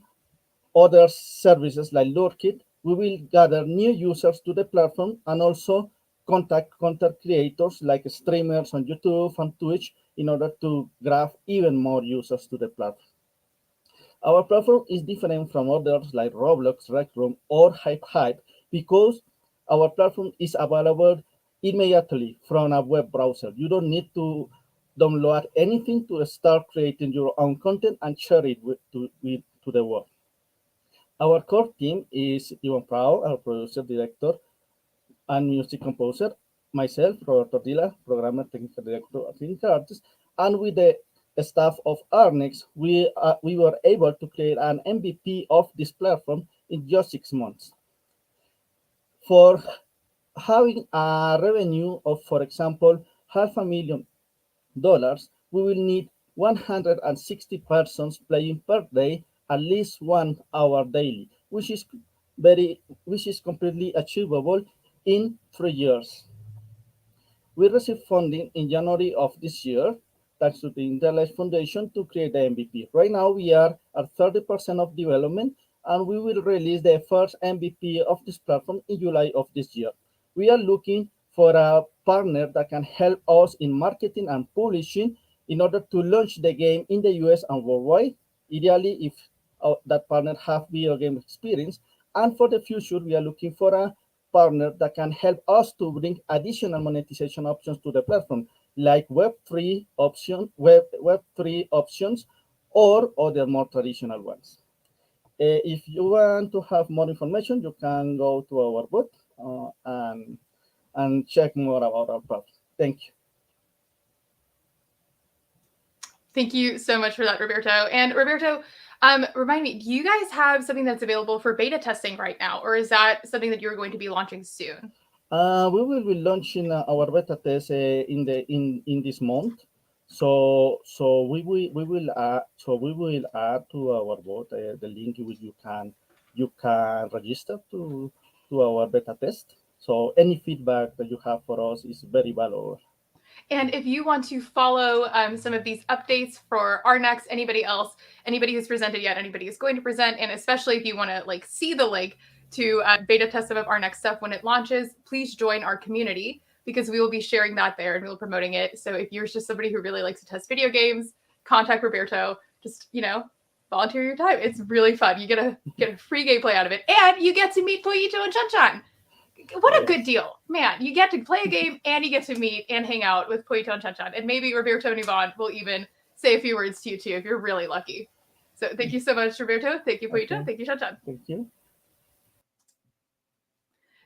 other services like LureKit, we will gather new users to the platform and also contact content creators like streamers on YouTube and Twitch in order to grab even more users to the platform. Our platform is different from others like Roblox, Rec Room, or Hype because our platform is available immediately from a web browser. You don't need to download anything to start creating your own content and share it to the world. Our core team is Ivan Pao, our producer, director, and music composer, myself, Roberto Dila, programmer, technical director, technical artist, and with the staff of Arnex, we were able to create an MVP of this platform in just 6 months. For having a revenue of, for example, $500,000, we will need 160 persons playing per day, at least 1 hour daily, which is completely achievable in 3 years. We received funding in January of this year, thanks to the Interlife Foundation, to create the MVP. Right now, we are at 30% of development, and we will release the first MVP of this platform in July of this year. We are looking for a partner that can help us in marketing and publishing in order to launch the game in the US and worldwide. Ideally, if that partner have video game experience. And for the future, we are looking for a partner that can help us to bring additional monetization options to the platform, like Web3 options, or other more traditional ones. If you want to have more information, you can go to our booth and check more about our platform. Thank you. Thank you so much for that, Roberto. And Roberto, remind me, do you guys have something that's available for beta testing right now, or is that something that you're going to be launching soon? We will be launching our beta test in this month. So we will add to our bot the link which you can register to our beta test. So any feedback that you have for us is very valuable. And if you want to follow some of these updates for Arnex, anybody else, anybody who's presented yet, anybody who's going to present, and especially if you want to like see the link to beta test some of our next stuff when it launches, please join our community, because we will be sharing that there and we'll be promoting it. So if you're just somebody who really likes to test video games, contact Roberto. Just, volunteer your time. It's really fun. You get a free gameplay out of it, and you get to meet Poyito and Chanchan. What a good deal, man. You get to play a game and you get to meet and hang out with Poyito and Chanchan. And maybe Roberto and Yvonne will even say a few words to you too if you're really lucky. So thank you so much, Roberto. Thank you, Poyito. Okay. Thank you, Chanchan. Thank you.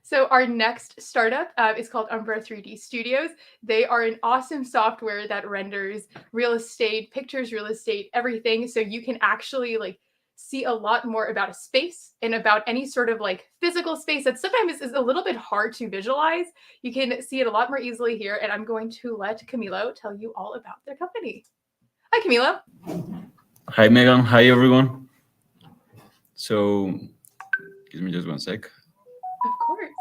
So our next startup is called Umbra 3D Studios. They are an awesome software that renders real estate, pictures, real estate, everything. So you can actually see a lot more about a space and about any sort of physical space that sometimes is a little bit hard to visualize. You can see it a lot more easily here. And I'm going to let Camilo tell you all about their company. Hi, Camilo. Hi, Megan. Hi, everyone. So give me just one sec. Of course.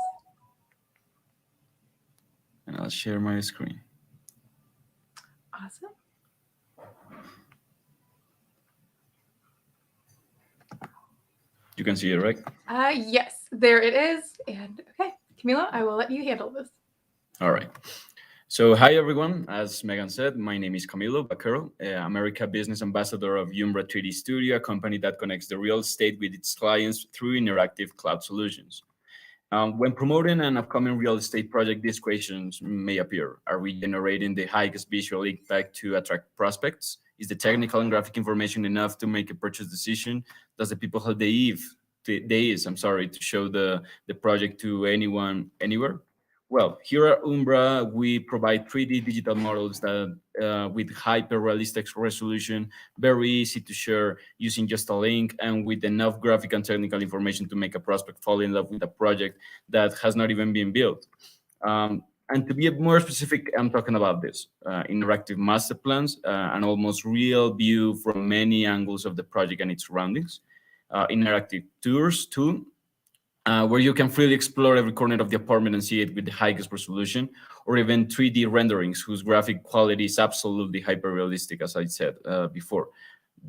And I'll share my screen. Awesome. You can see it, right? Yes, there it is. And okay, Camilo, I will let you handle this. All right. So hi, everyone. As Megan said, my name is Camilo Vaquero, America Business Ambassador of Umbra 3D Studio, a company that connects the real estate with its clients through interactive cloud solutions. When promoting an upcoming real estate project, these questions may appear. Are we generating the highest visual impact to attract prospects? Is the technical and graphic information enough to make a purchase decision? Does the people have the ease to show the project to anyone, anywhere? Well, here at Umbra, we provide 3D digital models that with hyper-realistic resolution, very easy to share using just a link, and with enough graphic and technical information to make a prospect fall in love with a project that has not even been built. And to be more specific, I'm talking about this, interactive master plans, an almost real view from many angles of the project and its surroundings, interactive tours too, where you can freely explore every corner of the apartment and see it with the highest resolution, or even 3D renderings whose graphic quality is absolutely hyper-realistic, as I said before.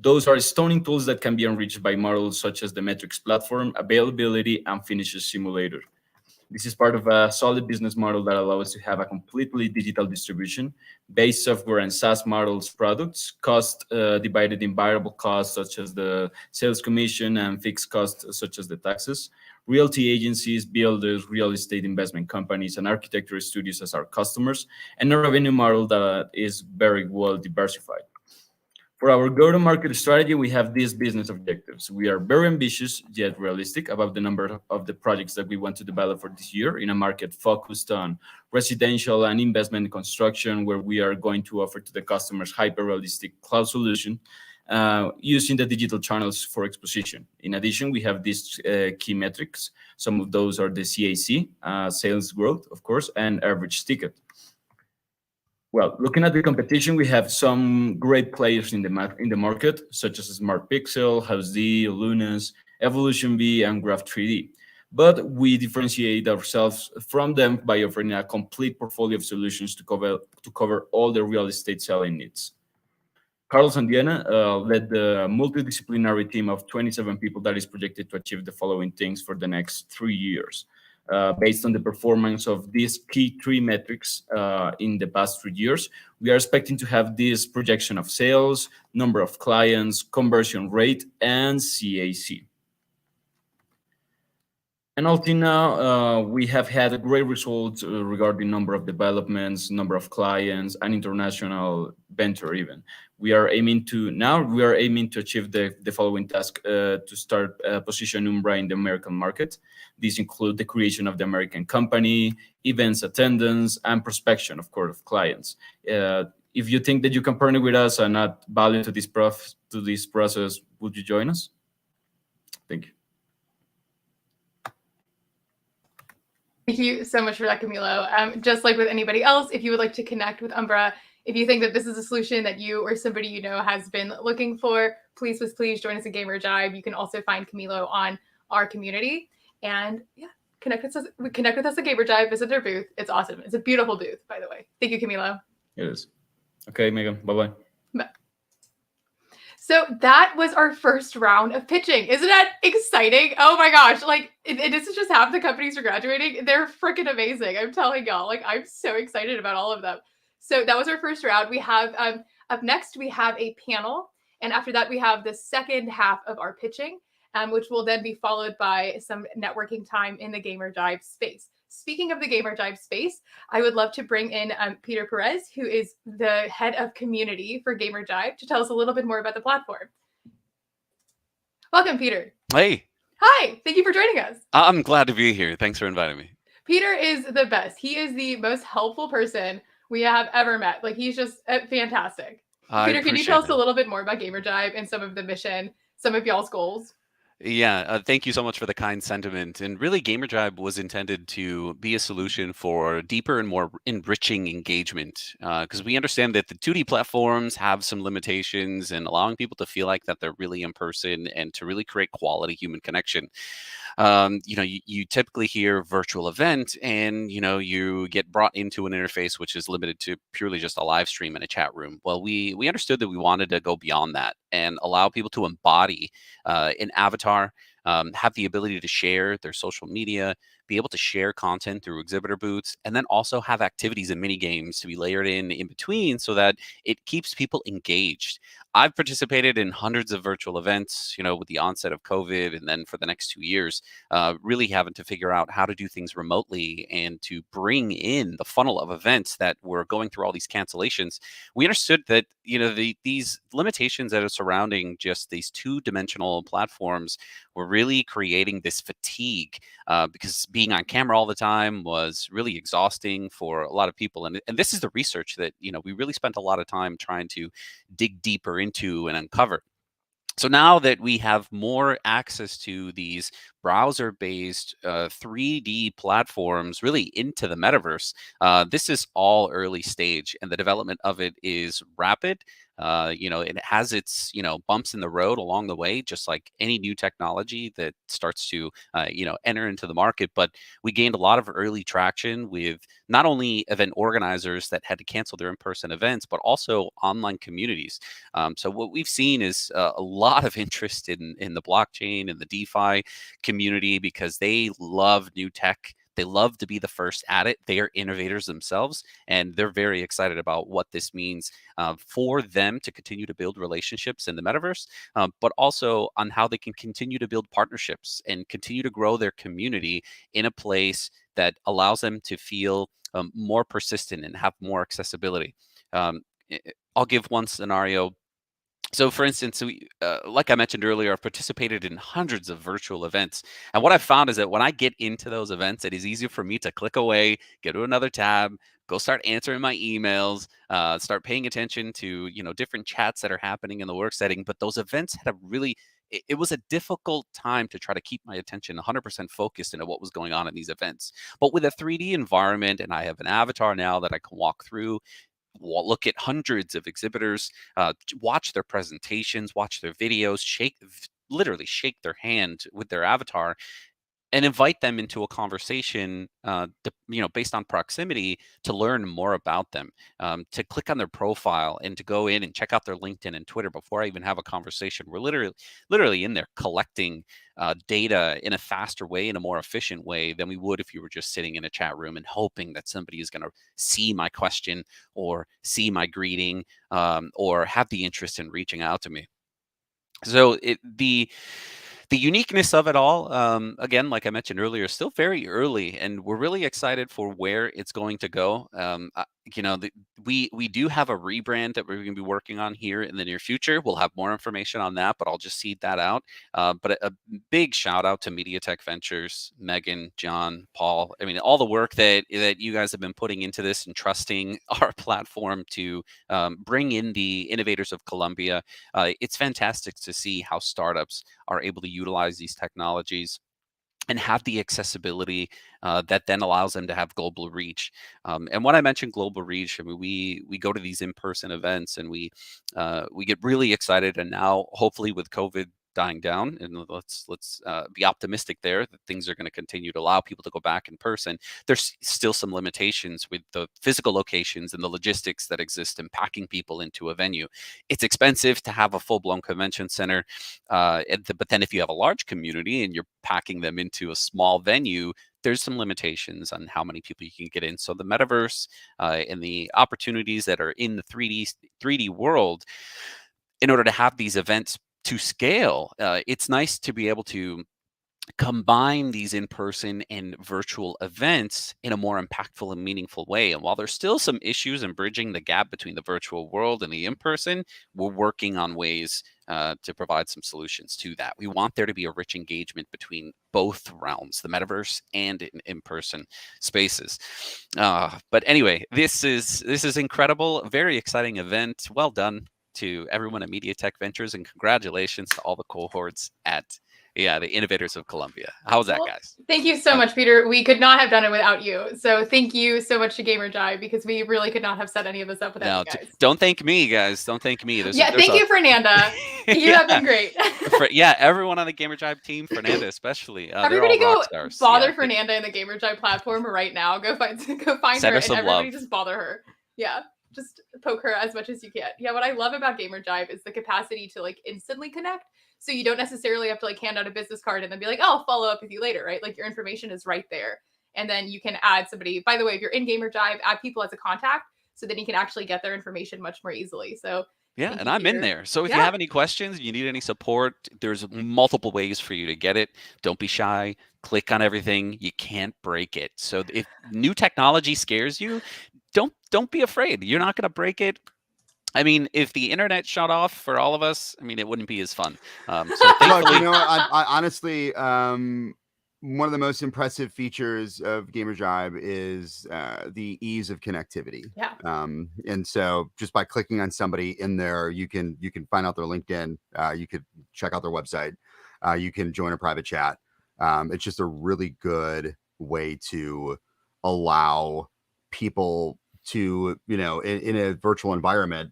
Those are stunning tools that can be enriched by models such as the metrics platform, availability, and finishes simulator. This is part of a solid business model that allows us to have a completely digital distribution, based software and SaaS models products, cost divided in variable costs such as the sales commission and fixed costs such as the taxes, realty agencies, builders, real estate investment companies, and architecture studios as our customers, and a revenue model that is very well diversified. For our go-to-market strategy, we have these business objectives. We are very ambitious yet realistic about the number of the projects that we want to develop for this year in a market focused on residential and investment construction, where we are going to offer to the customers hyper-realistic cloud solution using the digital channels for exposition. In addition, we have these key metrics. Some of those are the CAC, sales growth, of course, and average ticket. Well, looking at the competition, we have some great players in the market, such as Smart Pixel, House D, Lunas, Evolution V, and Graph 3D. But we differentiate ourselves from them by offering a complete portfolio of solutions to cover all the real estate selling needs. Carlos and Diana led the multidisciplinary team of 27 people that is projected to achieve the following things for the next 3 years. Based on the performance of these key 3 metrics in the past 3 years, we are expecting to have this projection of sales, number of clients, conversion rate, and CAC. And until now, we have had a great results regarding number of developments, number of clients, and international venture even. We are aiming to achieve the following task to start position Umbra in the American market. These include the creation of the American company, events attendance, and prospection, of course, of clients. If you think that you can partner with us and add value to this process, would you join us? Thank you. Thank you so much for that, Camilo. Just like with anybody else, if you would like to connect with Umbra, if you think that this is a solution that you or somebody you know has been looking for, please join us at Gamerjibe. You can also find Camilo on our community. And yeah, connect with us at Gamerjibe, visit their booth. It's awesome. It's a beautiful booth, by the way. Thank you, Camilo. It is. Okay, Megan, bye-bye. Bye. So that was our first round of pitching. Isn't that exciting? Oh my gosh. Like, this is just half the companies are graduating. They're freaking amazing. I'm telling y'all, like, I'm so excited about all of them. So that was our first round. We have, up next, we have a panel. And after that, we have the second half of our pitching, which will then be followed by some networking time in the Gamerjibe space. Speaking of the Gamerjibe space, I would love to bring in Peter Perez, who is the head of community for Gamerjibe, to tell us a little bit more about the platform. Welcome, Peter. Hey. Hi, thank you for joining us. I'm glad to be here. Thanks for inviting me. Peter is the best. He is the most helpful person we have ever met. Like, he's just fantastic. Peter, can you tell us a little bit more about Gamerjibe and some of the mission, some of y'all's goals? Yeah, thank you so much for the kind sentiment. And really, Gamerjibe was intended to be a solution for deeper and more enriching engagement, because we understand that the 2D platforms have some limitations in allowing people to feel like that they're really in person and to really create quality human connection. You typically hear virtual event and, you get brought into an interface which is limited to purely just a live stream in a chat room. Well, we understood that we wanted to go beyond that and allow people to embody an avatar, have the ability to share their social media, be able to share content through exhibitor booths, and then also have activities and mini games to be layered in between so that it keeps people engaged. I've participated in hundreds of virtual events, with the onset of COVID, and then for the next 2 years, really having to figure out how to do things remotely and to bring in the funnel of events that were going through all these cancellations. We understood that, these limitations that are surrounding just these 2-dimensional platforms were really creating this fatigue, because being on camera all the time was really exhausting for a lot of people. And this is the research that, we really spent a lot of time trying to dig deeper into and uncover. So now that we have more access to these browser-based 3D platforms really into the metaverse, this is all early stage, and the development of it is rapid. It has its, bumps in the road along the way, just like any new technology that starts to, enter into the market. But we gained a lot of early traction with not only event organizers that had to cancel their in-person events, but also online communities. So what we've seen is a lot of interest in the blockchain and the DeFi community because they love new tech. They love to be the first at it. They are innovators themselves, and they're very excited about what this means for them to continue to build relationships in the metaverse, but also on how they can continue to build partnerships and continue to grow their community in a place that allows them to feel more persistent and have more accessibility. I'll give one scenario. So, for instance, like I mentioned earlier, I've participated in hundreds of virtual events. And what I've found is that when I get into those events, it is easier for me to click away, go to another tab, go start answering my emails, start paying attention to, different chats that are happening in the work setting. But those events had a really, it was a difficult time to try to keep my attention 100% focused into what was going on in these events. But with a 3D environment, and I have an avatar now that I can walk through, look at hundreds of exhibitors, watch their presentations, watch their videos, literally shake their hand with their avatar, and invite them into a conversation, based on proximity, to learn more about them, to click on their profile and to go in and check out their LinkedIn and Twitter before I even have a conversation. We're literally in there collecting data in a faster way, in a more efficient way than we would if you were just sitting in a chat room and hoping that somebody is going to see my question or see my greeting, or have the interest in reaching out to me. So the uniqueness of it all, again, like I mentioned earlier, is still very early, and we're really excited for where it's going to go. We do have a rebrand that we're going to be working on here in the near future. We'll have more information on that, but I'll just seed that out. But a big shout out to MediaTech Ventures, Megan, John, Paul. I mean, all the work that you guys have been putting into this and trusting our platform to bring in the Innovators of Colombia. It's fantastic to see how startups are able to utilize these technologies and have the accessibility that then allows them to have global reach. And when I mentioned global reach, I mean, we go to these in-person events, and we get really excited. And now, hopefully, with COVID dying down, and let's be optimistic there that things are going to continue to allow people to go back in person. There's still some limitations with the physical locations and the logistics that exist in packing people into a venue. It's expensive to have a full-blown convention center, but then if you have a large community and you're packing them into a small venue, there's some limitations on how many people you can get in. So the metaverse and the opportunities that are in the 3D world, in order to have these events to scale, it's nice to be able to combine these in-person and virtual events in a more impactful and meaningful way. And while there's still some issues in bridging the gap between the virtual world and the in-person, we're working on ways to provide some solutions to that. We want there to be a rich engagement between both realms, the metaverse and in-person spaces. But anyway, this is incredible, a very exciting event. Well done to everyone at MediaTech Ventures, and congratulations to all the cohorts at the Innovators of Colombia. How was that, guys? Thank you so much, Peter. We could not have done it without you. So thank you so much to Gamerjibe, because we really could not have set any of this up without you guys. Don't thank me, guys. Don't thank me. Thank you, Fernanda. You have been great. Everyone on the Gamerjibe team, Fernanda especially. Everybody go bother Fernanda in the Gamerjibe platform right now. Go find her, and everybody just bother her. Yeah. Just poke her as much as you can. Yeah, what I love about Gamerjibe is the capacity to instantly connect. So you don't necessarily have to hand out a business card and then be like, oh, I'll follow up with you later, right? Your information is right there. And then you can add somebody. By the way, if you're in Gamerjibe, add people as a contact, so then you can actually get their information much more easily. So yeah, and I'm in there. So if you have any questions, you need any support, there's multiple ways for you to get it. Don't be shy. Click on everything. You can't break it. So if new technology scares you, don't be afraid. You're not going to break it. I mean, if the internet shut off for all of us, I mean, it wouldn't be as fun. So thankfully, I honestly, one of the most impressive features of Gamerjibe is the ease of connectivity. Yeah. And so just by clicking on somebody in there, you can find out their LinkedIn. You could check out their website. You can join a private chat. It's just a really good way to allow people to, in a virtual environment,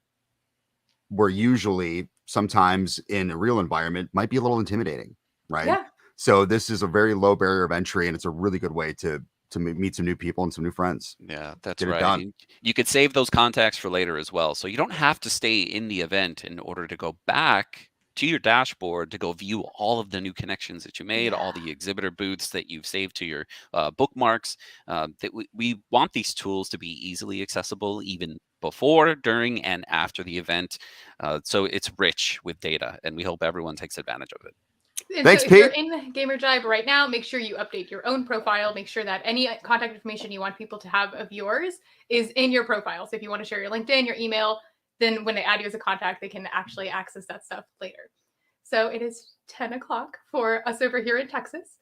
where usually sometimes in a real environment might be a little intimidating, right? Yeah. So this is a very low barrier of entry, and it's a really good way to meet some new people and some new friends. Yeah, that's right. You could save those contacts for later as well. So you don't have to stay in the event in order to go back to your dashboard to go view all of the new connections that you made, all the exhibitor booths that you've saved to your bookmarks. We want these tools to be easily accessible even before, during, and after the event. So it's rich with data, and we hope everyone takes advantage of it. And Thanks, so if you're Pete. in Gamerjibe right now, make sure you update your own profile. Make sure that any contact information you want people to have of yours is in your profile. So if you want to share your LinkedIn, your email, then when they add you as a contact, they can actually access that stuff later. So it is 10 o'clock for us over here in Texas.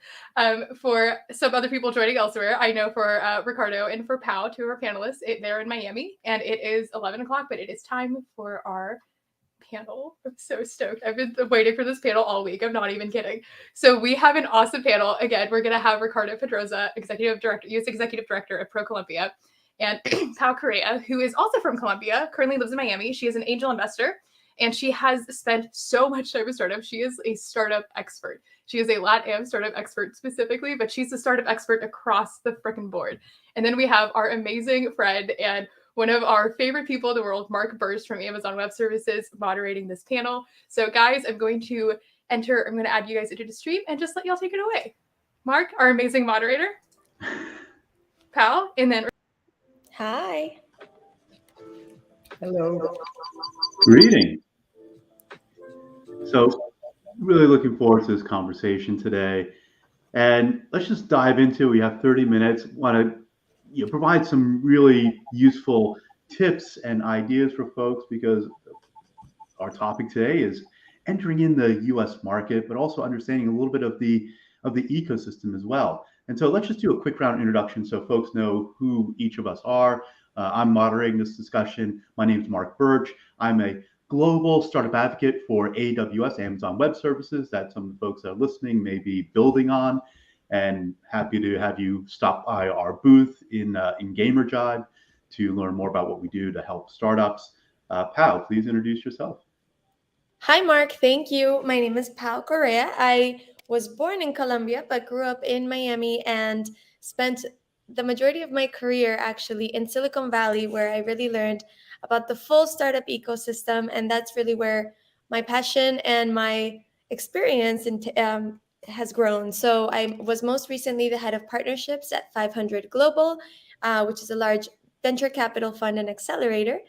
For some other people joining elsewhere, I know for Ricardo and for Pao, two of our panelists, they're in Miami, and it is 11 o'clock, but it is time for our panel. I'm so stoked. I've been waiting for this panel all week. I'm not even kidding. So we have an awesome panel. Again, we're going to have Ricardo Perrosa, U.S. Executive Director of ProColombia, and Pao Correa, who is also from Colombia, currently lives in Miami. She is an angel investor, and she has spent so much time with startups. She is a startup expert. She is a LATAM startup expert specifically, but she's a startup expert across the frickin' board. And then we have our amazing friend and one of our favorite people in the world, Mark Burst from Amazon Web Services, moderating this panel. So guys, I'm going to add you guys into the stream and just let y'all take it away. Mark, our amazing moderator. Pal, and then... Hi. Hello. Greetings. So really looking forward to this conversation today. And let's just dive into it. We have 30 minutes. Want to provide some really useful tips and ideas for folks, because our topic today is entering in the US market, but also understanding a little bit of the ecosystem as well. And so let's just do a quick round introduction so folks know who each of us are. I'm moderating this discussion. My name is Mark Birch. I'm a global startup advocate for AWS, Amazon Web Services, that some of the folks that are listening may be building on, and happy to have you stop by our booth in Gamerjibe to learn more about what we do to help startups. Pao, please introduce yourself. Hi, Mark. Thank you. My name is Pao Correa. I was born in Colombia, but grew up in Miami and spent the majority of my career actually in Silicon Valley, where I really learned about the full startup ecosystem. And that's really where my passion and my experience has grown. So I was most recently the head of partnerships at 500 Global, which is a large venture capital fund and accelerator.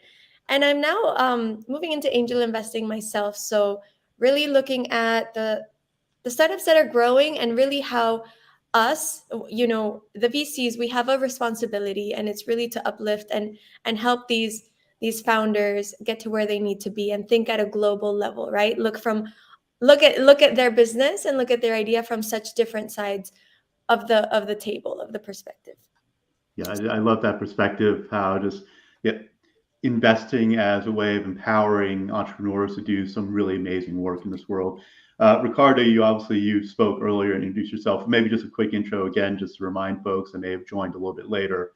And I'm now moving into angel investing myself. So really looking at the startups that are growing and really how us, the VCs, we have a responsibility, and it's really to uplift and help these founders get to where they need to be and think at a global level, right? Look at their business and look at their idea from such different sides of the table, of the perspective. Yeah, I love that perspective, how just investing as a way of empowering entrepreneurs to do some really amazing work in this world. Ricardo, you spoke earlier and introduced yourself. Maybe just a quick intro again, just to remind folks that may have joined a little bit later.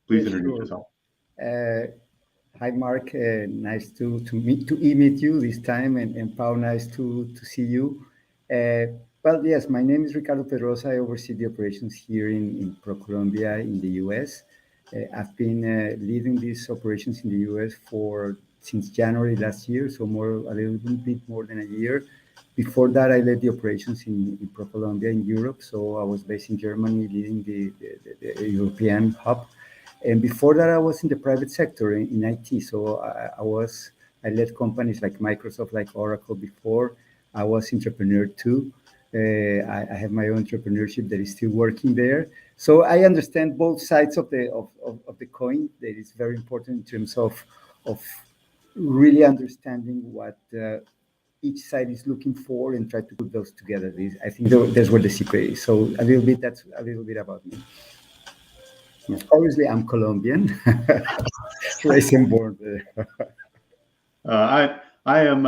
Please introduce yourself. Hi, Mark. Nice to meet you this time, and Pao, nice to see you. Well, yes, my name is Ricardo Perrosa. I oversee the operations here in ProColombia in the US. I've been leading these operations in the US since January last year, so a little bit more than a year. Before that, I led the operations in ProColombia in Europe. So I was based in Germany, leading the European hub. And before that, I was in the private sector in IT. So I led companies like Microsoft, like Oracle before. I was entrepreneur too. I have my own entrepreneurship that is still working there. So I understand both sides of the coin. That is very important in terms of really understanding what each side is looking for and try to put those together. I think that's where the secret is. So that's a little bit about me. Yeah. Obviously, I'm Colombian, raised and born there. I am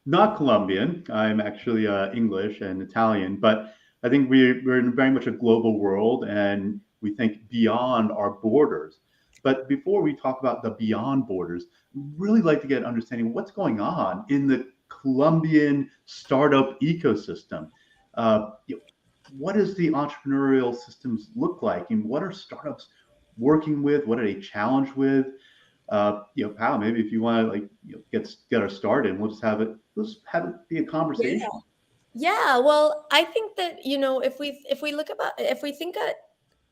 not Colombian. I'm actually English and Italian, but I think we're in very much a global world, and we think beyond our borders. But before we talk about the beyond borders, we'd really like to get an understanding of what's going on in the Colombian startup ecosystem. What does the entrepreneurial systems look like, and what are startups working with? What are they challenged with? Pao, maybe if you want to get our started, let's have it be a conversation. Yeah, well, I think that if we think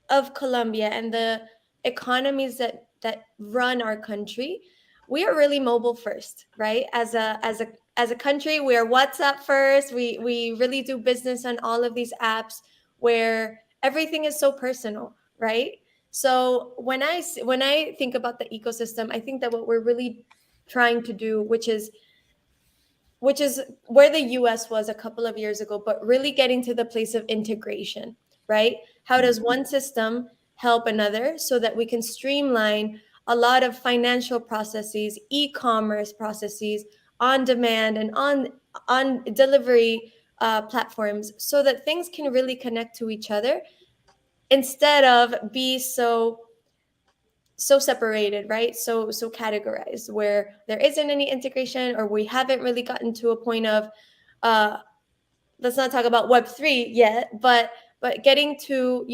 of Colombia and the economies that run our country, we are really mobile first, right? As a country, we are WhatsApp first. We really do business on all of these apps where everything is so personal, right? So when I think about the ecosystem, I think that what we're really trying to do, which is where the US was a couple of years ago, but really getting to the place of integration, right? How does one system help another so that we can streamline a lot of financial processes, e-commerce processes, on demand and on delivery platforms, so that things can really connect to each other instead of be so separated, right? So categorized, where there isn't any integration, or we haven't really gotten to a point of uh let's not talk about web3 yet, but getting to,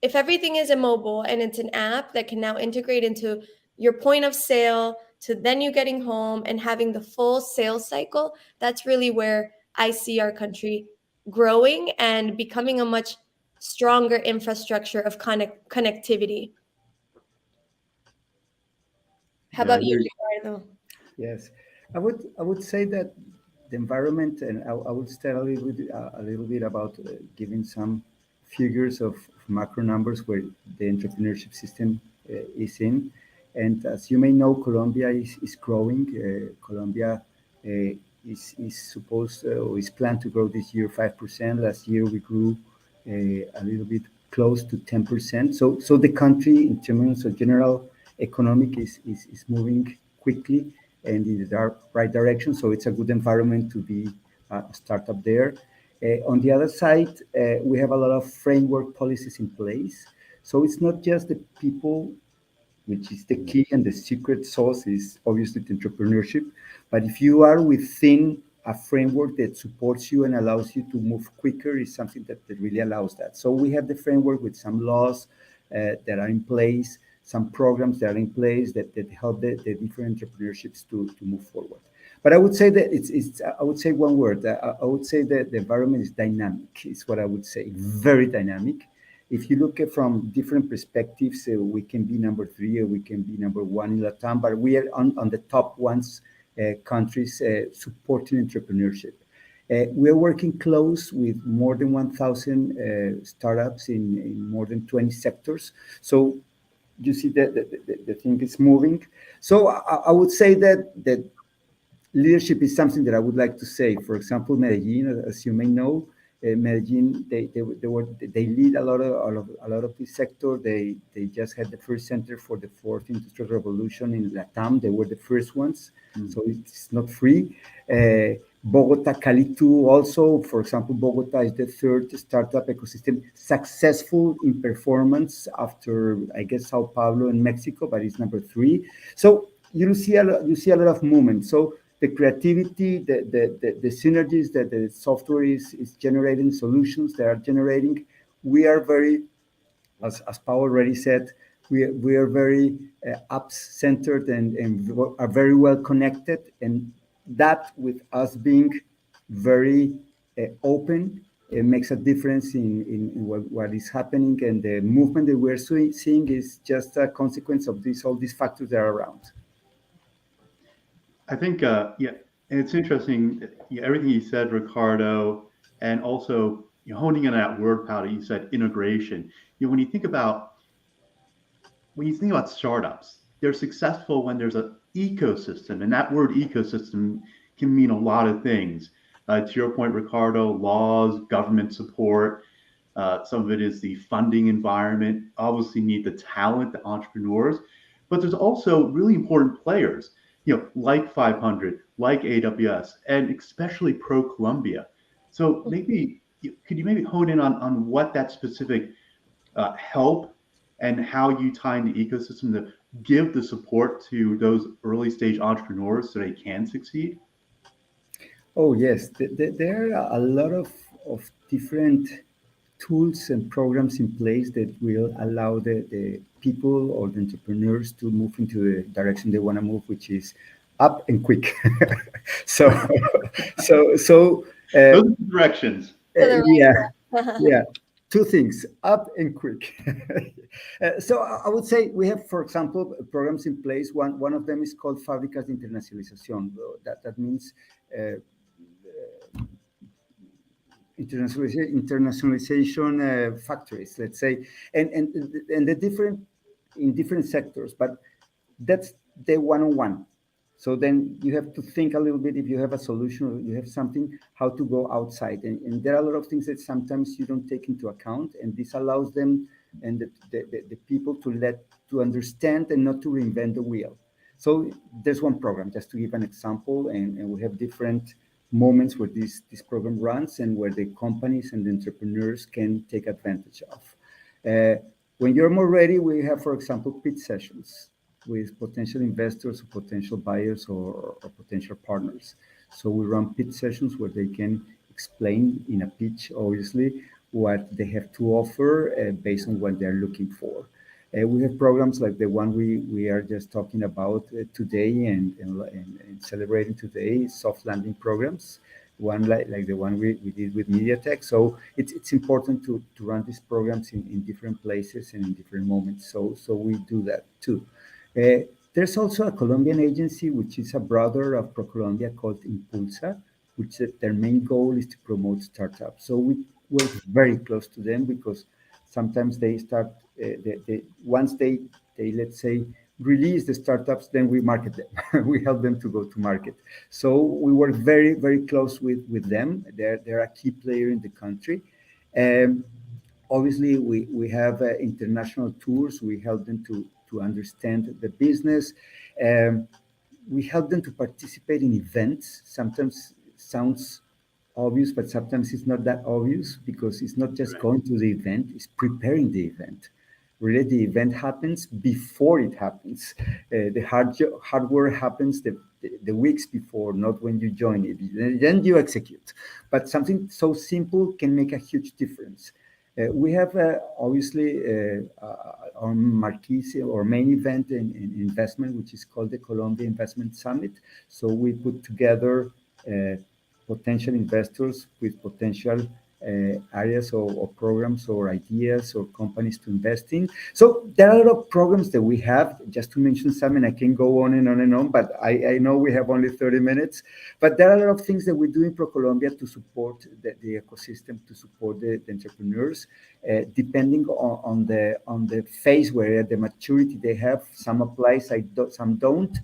if everything is immobile and it's an app that can now integrate into your point of sale, to then you getting home and having the full sales cycle, that's really where I see our country growing and becoming a much stronger infrastructure of connectivity. How Yeah, I about you, agree. Ricardo? Yes, I would say that the environment, and I would start a little bit about giving some figures of macro numbers where the entrepreneurship system is in. And as you may know, Colombia is growing. Colombia is supposed or is planned to grow this year 5%. Last year we grew a little bit close to 10%. So the country, in terms of general economic, is moving quickly and in the right direction. So it's a good environment to be a startup there. On the other side, we have a lot of framework policies in place. So it's not just the people, which is the key, and the secret sauce is obviously the entrepreneurship. But if you are within a framework that supports you and allows you to move quicker, is something that really allows that. So we have the framework with some laws that are in place, some programs that are in place that help the different entrepreneurships to move forward. But I would say that I would say one word. I would say that the environment is dynamic. Is what I would say. Very dynamic. If you look at from different perspectives, we can be number 3 or we can be number 1 in Latam, but we are on the top ones countries supporting entrepreneurship. We are working close with more than 1,000 startups in more than 20 sectors. So you see that the thing is moving. So I would say that leadership is something that I would like to say. For example, Medellin, as you may know, Medellin, they lead a lot of this sector. They just had the first center for the fourth industrial revolution in Latam. They were the first ones, so it's not free. Bogota, Cali too. Also, for example, Bogota is the third startup ecosystem successful in performance after, I guess, Sao Paulo and Mexico, but it's number 3. So you see a lot of movement. So the creativity, the synergies that the software is generating, solutions that are generating, we are very, as Pao already said, we are very apps centered and are very well connected, and that with us being very open, it makes a difference in what is happening, and the movement that we're seeing is just a consequence of all these factors that are around. I think, yeah, and it's interesting, everything you said, Ricardo, and also honing in on that word, Pao, you said integration. When you think about startups, they're successful when there's an ecosystem, and that word ecosystem can mean a lot of things. To your point, Ricardo, laws, government support. Some of it is the funding environment. Obviously, need the talent, the entrepreneurs, but there's also really important players, like 500, like AWS, and especially ProColombia. So maybe could you maybe hone in on what that specific help and how you tie in the ecosystem to give the support to those early stage entrepreneurs so they can succeed? Oh yes, there are a lot of different tools and programs in place that will allow the people or the entrepreneurs to move into the direction they want to move, which is up and quick. so, so Those are the directions. To the yeah, right. yeah. Two things, up and quick. So I would say we have, for example, programs in place. One of them is called Fábricas de Internacionalización. That means internationalization factories, let's say, and the different in different sectors, but that's the one-on-one. So then you have to think a little bit, if you have a solution or you have something, how to go outside. And there are a lot of things that sometimes you don't take into account, and this allows them and the people to understand and not to reinvent the wheel. So there's one program, just to give an example, and we have different moments where this program runs and where the companies and the entrepreneurs can take advantage of. When you're more ready, we have, for example, pitch sessions with potential investors or potential buyers or potential partners. So we run pitch sessions where they can explain in a pitch, obviously, what they have to offer based on what they're looking for. We have programs like the one we are just talking about today and celebrating today, soft landing programs, one like the one we did with MediaTek. So it's important to run these programs in different places and in different moments. So we do that too. There's also a Colombian agency, which is a brother of ProColombia called Impulsa, which their main goal is to promote startups. So we work very close to them because sometimes they start, once they let's say, release the startups, then we market them. We help them to go to market. So we work very, very close with them. They're a key player in the country. Obviously, we have international tours. We help them to understand the business. We help them to participate in events. Sometimes sounds obvious, but sometimes it's not that obvious because it's not just going to the event, it's preparing the event. Really, the event happens before it happens. The hard work happens the weeks before, not when you join it. Then you execute. But something so simple can make a huge difference. We have obviously our marquee or main event in investment, which is called the Colombia Investment Summit. So we put together potential investors with potential areas or programs or ideas or companies to invest in. So there are a lot of programs that we have, just to mention some, and I can go on and on and on, but I know we have only 30 minutes. But there are a lot of things that we do in ProColombia to support the ecosystem, to support the entrepreneurs, depending on the phase where the maturity they have. Some apply, some don't.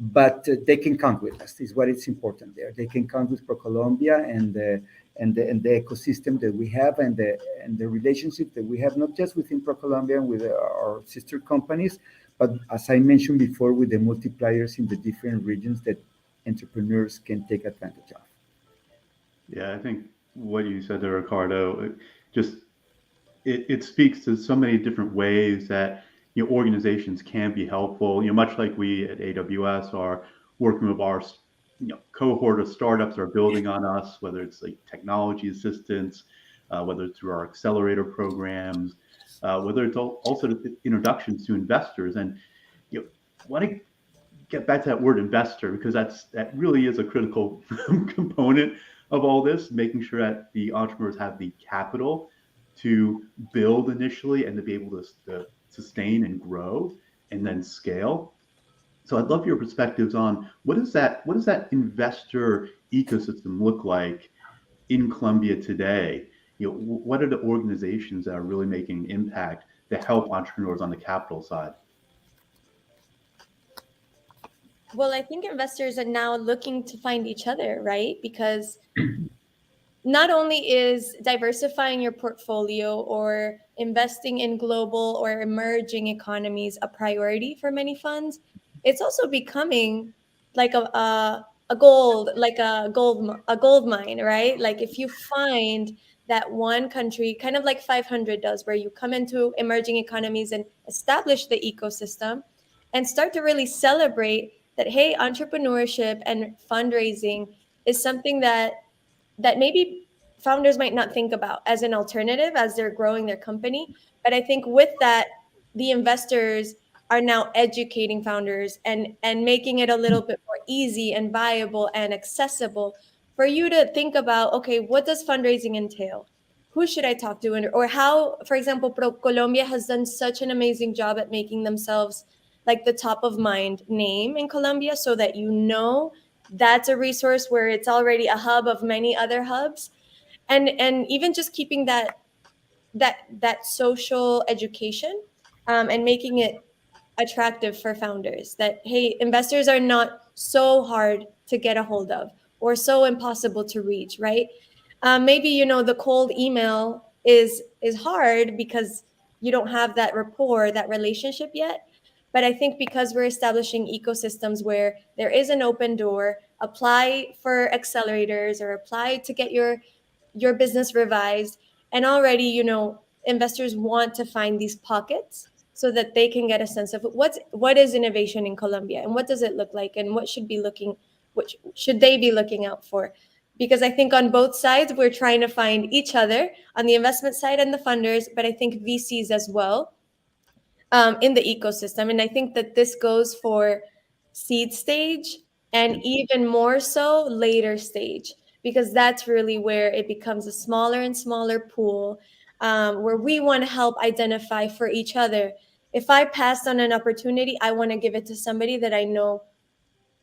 But they can count with us. Is what it's important there. They can count with ProColombia and the ecosystem that we have and the relationship that we have, not just within ProColombia and with our sister companies, but as I mentioned before, with the multipliers in the different regions that entrepreneurs can take advantage of. Yeah, I think what you said there, Ricardo, it speaks to so many different ways that organizations can be helpful. Much like we at AWS are working with our cohort of startups are building on us, whether it's like technology assistance, whether it's through our accelerator programs, whether it's also introductions to investors. And want to get back to that word investor, because that really is a critical component of all this, making sure that the entrepreneurs have the capital to build initially and to be able to sustain and grow and then scale. So I'd love your perspectives on what does that investor ecosystem look like in Colombia today? What are the organizations that are really making an impact to help entrepreneurs on the capital side? Well, I think investors are now looking to find each other, right? Because not only is diversifying your portfolio or investing in global or emerging economies a priority for many funds, it's also becoming like a gold mine, right? Like if you find that one country, kind of like 500 does, where you come into emerging economies and establish the ecosystem and start to really celebrate that, hey, entrepreneurship and fundraising is something that maybe founders might not think about as an alternative as they're growing their company. But I think with that, the investors are now educating founders and making it a little bit more easy and viable and accessible for you to think about, okay, what does fundraising entail? Who should I talk to? Or how, for example, ProColombia has done such an amazing job at making themselves like the top of mind name in Colombia, so that that's a resource where it's already a hub of many other hubs. And even just keeping that social education, and making it attractive for founders, that hey, investors are not so hard to get a hold of or so impossible to reach, right? Maybe the cold email is hard because you don't have that rapport, that relationship yet. But I think because we're establishing ecosystems where there is an open door, apply for accelerators or apply to get your business revised, and already investors want to find these pockets so that they can get a sense of what is innovation in Colombia and what does it look like and what should they be looking out for. Because I think on both sides we're trying to find each other, on the investment side and the funders, but I think VCs as well, in the ecosystem. And I think that this goes for seed stage and even more so later stage, because that's really where it becomes a smaller and smaller pool, where we want to help identify for each other. If I passed on an opportunity, I want to give it to somebody that I know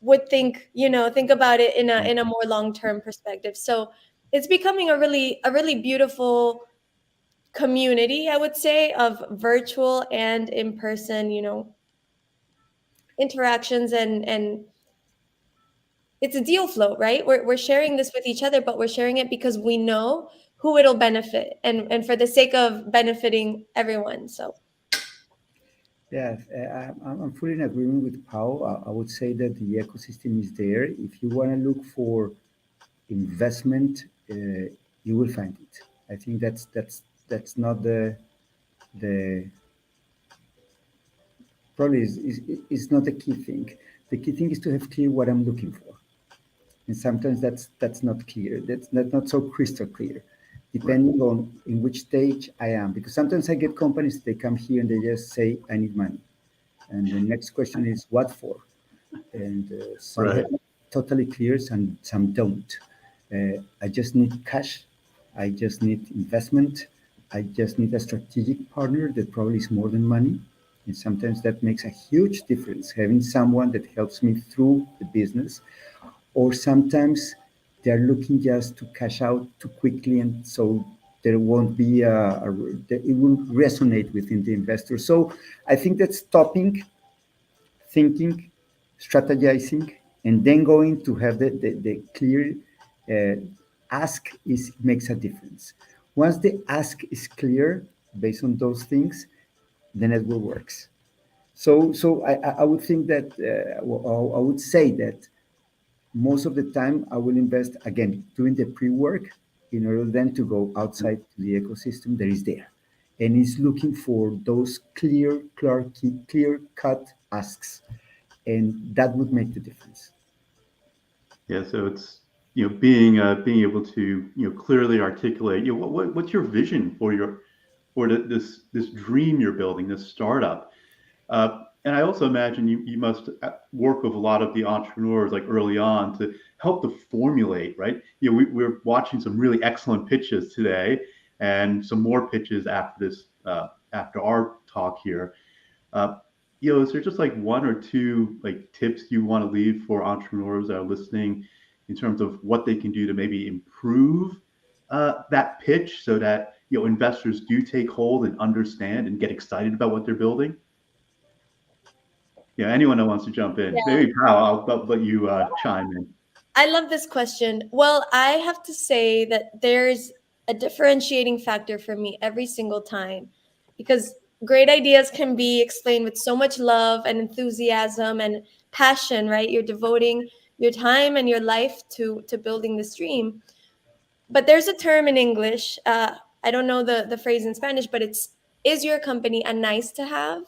would think about it in a more long-term perspective. So it's becoming a really beautiful community, I would say, of virtual and in-person, interactions, and it's a deal flow, right? We're sharing this with each other, but we're sharing it because we know who it'll benefit, and for the sake of benefiting everyone. So Yes, I'm fully in agreement with Pao. I would say that the ecosystem is there. If you want to look for investment, you will find it. I think that's not the probably is not the key thing. The key thing is to have clear what I'm looking for, and sometimes that's not clear. That's not so crystal clear, depending on in which stage I am. Because sometimes I get companies, they come here and they just say, I need money, and the next question is what for, and some Right. have totally clear, some don't. I just need cash. I just need investment. I just need a strategic partner that probably is more than money. And sometimes that makes a huge difference, having someone that helps me through the business. Or sometimes they're looking just to cash out too quickly, and so there won't be it will resonate within the investor. So I think that stopping, thinking, strategizing, and then going to have the clear ask makes a difference. Once the ask is clear based on those things, the network works. So I would think that I would say that most of the time I will invest again doing the pre-work in order then to go outside to the ecosystem that is there, and is looking for those clear cut asks, and that would make the difference. Yeah, so it's being able to clearly articulate what's your vision for this dream you're building, this startup. And I also imagine you must work with a lot of the entrepreneurs like early on to help to formulate, right? We're watching some really excellent pitches today, and some more pitches after this, after our talk here. Is there just like one or two like tips you want to leave for entrepreneurs that are listening in terms of what they can do to maybe improve that pitch so that investors do take hold and understand and get excited about what they're building? Yeah, anyone that wants to jump in. Yeah. Maybe Pao, I'll let you chime in. I love this question. Well, I have to say that there's a differentiating factor for me every single time, because great ideas can be explained with so much love and enthusiasm and passion, right? You're devoting your time and your life to building this dream. But there's a term in English, I don't know the phrase in Spanish, but is your company a nice to have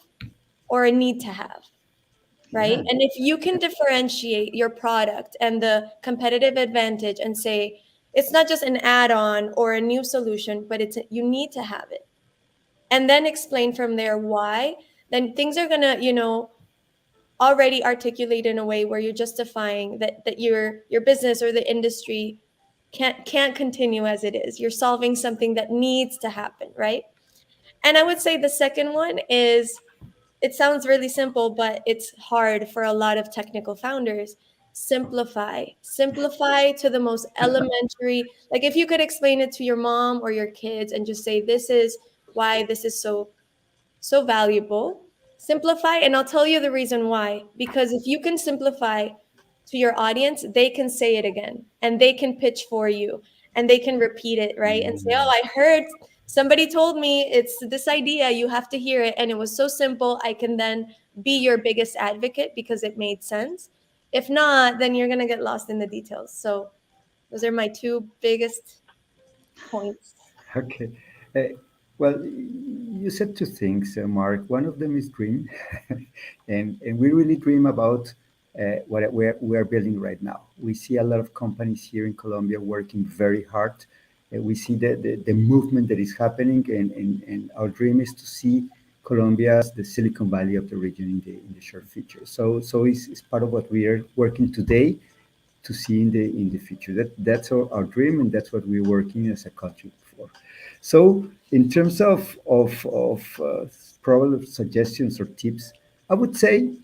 or a need to have? Right? And if you can differentiate your product and the competitive advantage and say, It's not just an add-on or a new solution, but you need to have it. And then explain from there why. Then things are gonna, already articulate in a way where you're justifying that your business or the industry can't continue as it is. You're solving something that needs to happen, right? And I would say the second one is, it sounds really simple, but it's hard for a lot of technical founders. Simplify to the most elementary. Like if you could explain it to your mom or your kids and just say, this is why this is so valuable. Simplify, and I'll tell you the reason why. Because if you can simplify to your audience, they can say it again and they can pitch for you and they can repeat it, right? And say, oh, I heard somebody told me it's this idea, you have to hear it. And it was so simple. I can then be your biggest advocate because it made sense. If not, then you're going to get lost in the details. So those are my two biggest points. Okay. Well, you said two things, Mark. One of them is dream, and we really dream about what we're building right now. We see a lot of companies here in Colombia working very hard. We see the movement that is happening, and our dream is to see Colombia as the Silicon Valley of the region in the short future. So it's part of what we are working today to see in the future. That's our dream, and that's what we're working as a country for. So in terms of probably suggestions or tips, I would say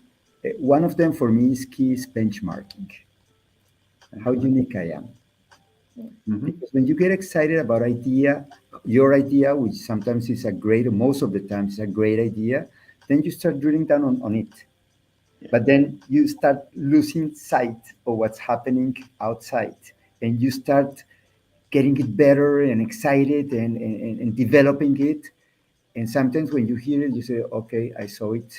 one of them for me is key is benchmarking. How unique I am. Because when you get excited about your idea, which sometimes is most of the time is a great idea, then you start drilling down on it. But then you start losing sight of what's happening outside, and you start getting it better and excited and developing it. And sometimes when you hear it, you say, okay, I saw it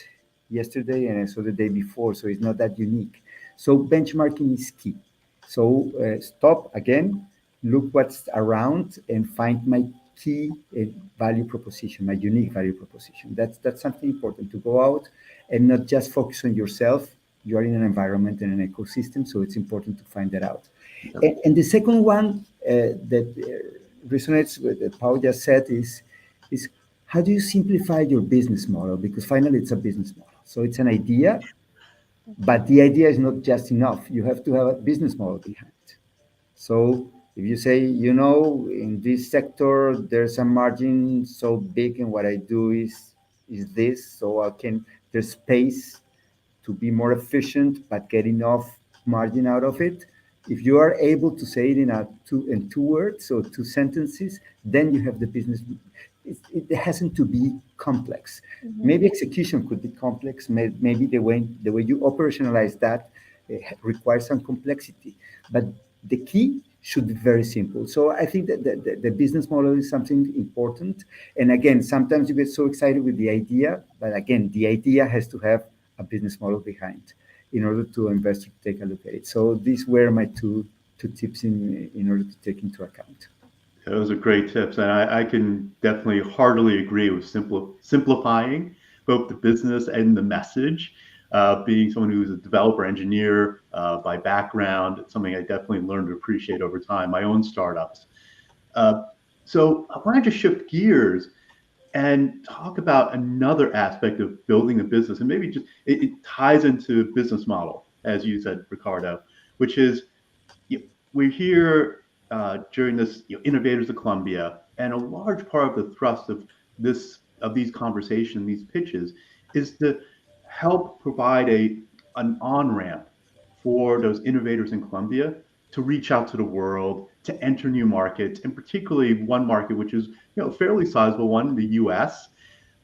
yesterday and I saw the day before, so it's not that unique. So benchmarking is key. So stop again, look what's around and find my key value proposition, my unique value proposition. That's something important, to go out and not just focus on yourself. You are in an environment and an ecosystem, so it's important to find that out. And the second one that resonates with what Pao just said is how do you simplify your business model? Because finally it's a business model. So it's an idea, but the idea is not just enough. You have to have a business model behind. So if you say, in this sector, there's a margin so big and what I do is this, so there's space to be more efficient, but get enough margin out of it. If you are able to say it in two words or two sentences, then you have the business. It hasn't to be complex. Maybe execution could be complex. Maybe the way you operationalize that requires some complexity. But the key should be very simple. So I think that the business model is something important. And again, sometimes you get so excited with the idea, but again, the idea has to have a business model behind in order to investors to take a look at it. So these were my two tips in order to take into account. Those are great tips, and I can definitely heartily agree with simplifying both the business and the message. Being someone who's a developer engineer by background, it's something I definitely learned to appreciate over time, my own startups. So I want to just shift gears and talk about another aspect of building a business, and maybe just it ties into business model, as you said, Ricardo, which is we're here during this Innovators of Colombia, and a large part of the thrust of these conversations, these pitches, is to help provide an on-ramp for those innovators in Colombia to reach out to the world, to enter new markets, and particularly one market which is a fairly sizable one, the U.S.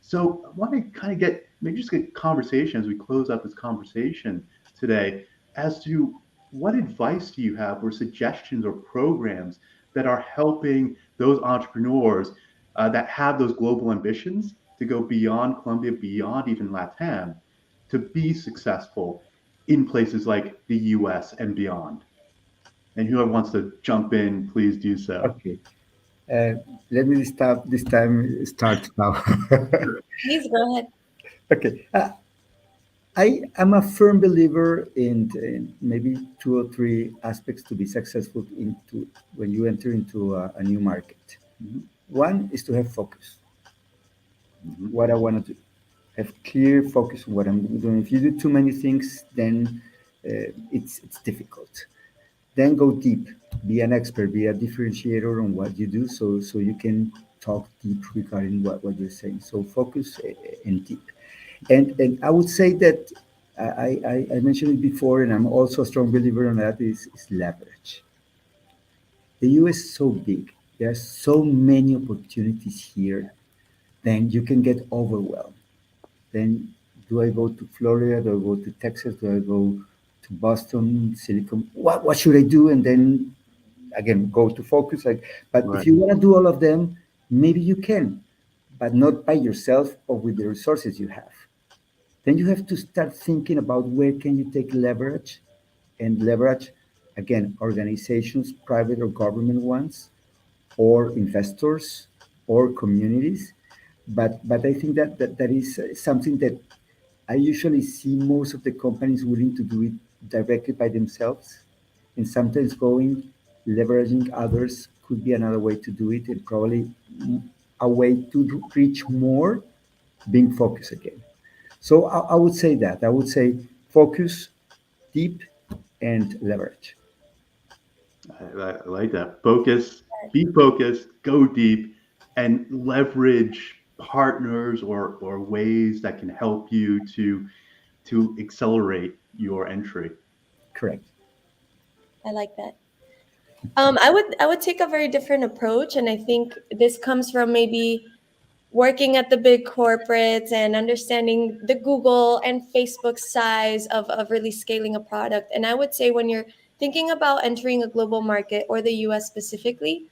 So I want to kind of get conversation as we close out this conversation today as to what advice do you have or suggestions or programs that are helping those entrepreneurs that have those global ambitions to go beyond Colombia, beyond even LATAM, to be successful in places like the US and beyond? And whoever wants to jump in, please do so. Okay. Let me start now. Please go ahead. Okay. I am a firm believer in maybe two or three aspects to be successful into when you enter into a new market. Mhm. One is to have focus. Mhm. What I want to do, have clear focus on what I'm doing. If you do too many things, then it's difficult. Then go deep, be an expert, be a differentiator on what you do, so you can talk deep regarding what you're saying. So focus and deep. And I would say that I mentioned it before, and I'm also a strong believer on that is leverage. The US is so big. There are so many opportunities here. Then you can get overwhelmed. Then do I go to Florida? Do I go to Texas? Do I go to Boston, Silicon? What should I do? And then again go to focus. Like, but if Right. you want to do all of them, maybe you can, but not by yourself or with the resources you have. Then you have to start thinking about where can you take leverage and leverage again organizations, private or government ones, or investors or communities. But I think that is something that I usually see most of the companies willing to do it directly by themselves, and sometimes going leveraging others could be another way to do it, and probably a way to reach more, being focused again. So I would say that I would say focus, deep, and leverage. I like that. Focus, be focused, go deep, and leverage partners or ways that can help you to accelerate your entry. Correct. I like that. I would take a very different approach, and I think this comes from maybe working at the big corporates and understanding the Google and Facebook size of really scaling a product. And I would say when you're thinking about entering a global market or the US specifically,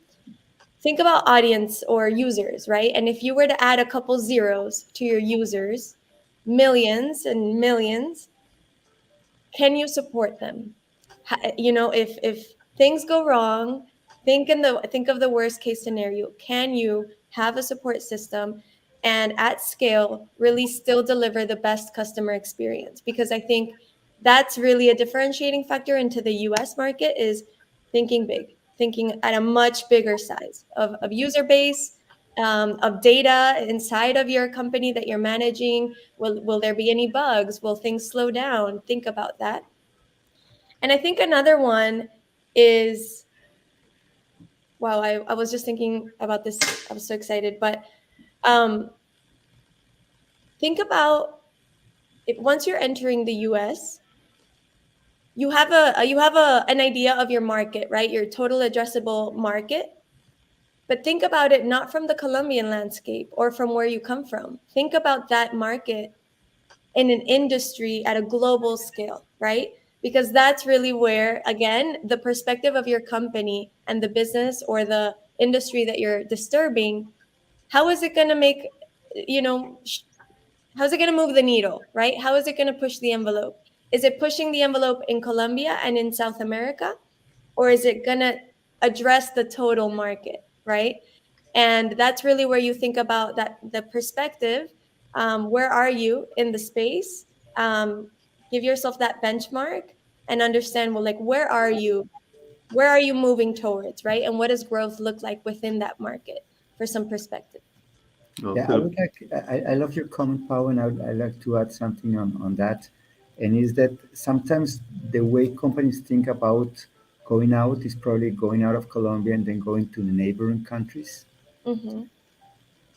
think about audience or users, right? And if you were to add a couple zeros to your users, millions and millions, can you support them? You know, if things go wrong, think of the worst case scenario. Can you have a support system and at scale really still deliver the best customer experience? Because I think that's really a differentiating factor into the US market is thinking big, thinking at a much bigger size of user base, of data inside of your company that you're managing. Will there be any bugs? Will things slow down? Think about that. And I think another one is, wow, I was just thinking about this. I was so excited. But um, think about if once you're entering the US, you have an idea of your market, right? Your total addressable market. But think about it not from the Colombian landscape or from where you come from. Think about that market in an industry at a global scale, right? Because that's really where, again, the perspective of your company and the business or the industry that you're disturbing, how is it going to make, you know, how is it going to move the needle, right? How is it going to push the envelope? Is it pushing the envelope in Colombia and in South America? Or is it going to address the total market, right? And that's really where you think about that the perspective. Where are you in the space? Give yourself that benchmark and understand, well, like where are you moving towards, right? And what does growth look like within that market for some perspective? Well, Yeah, I would like. I love your comment, Pau, and I like to add something on that, and is that sometimes the way companies think about going out is probably going out of Colombia and then going to the neighboring countries, Mm-hmm.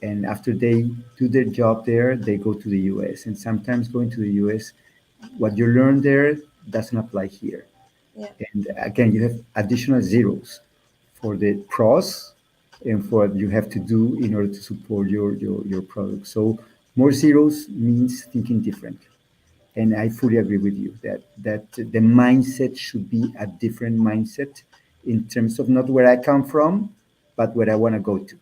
and after they do their job there, they go to the US, and sometimes going to the US, what you learn there doesn't apply here, Yeah. and again, you have additional zeros for the pros and for what you have to do in order to support your product. So more zeros means thinking different. And I fully agree with you that the mindset should be a different mindset in terms of not where I come from, but where I want to go to.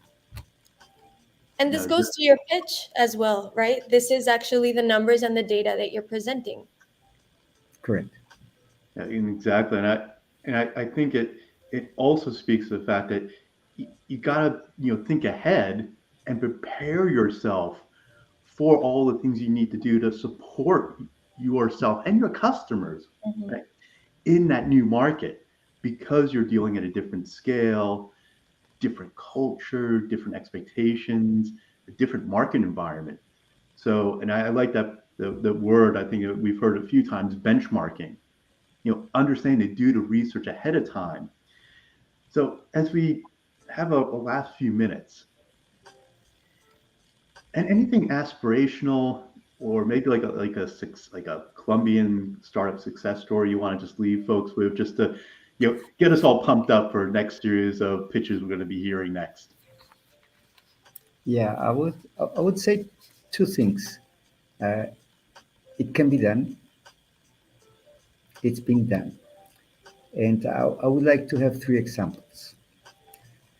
And this goes to your pitch as well, right? This is actually the numbers and the data that you're presenting. Correct. yeah, exactly, and I think it also speaks to the fact that you gotta think ahead and prepare yourself for all the things you need to do to support yourself and your customers, Mhm. right, in that new market, because you're dealing at a different scale, different culture, different expectations, a different market environment. So, and I like that the word, I think we've heard a few times, benchmarking. Understand to do the research ahead of time. So as we have a last few minutes, and anything aspirational, or maybe like a Colombian startup success story you want to just leave folks with, just to get us all pumped up for next series of pitches we're going to be hearing next. Yeah, I would say two things. It can be done. It's being done, and I would like to have three examples.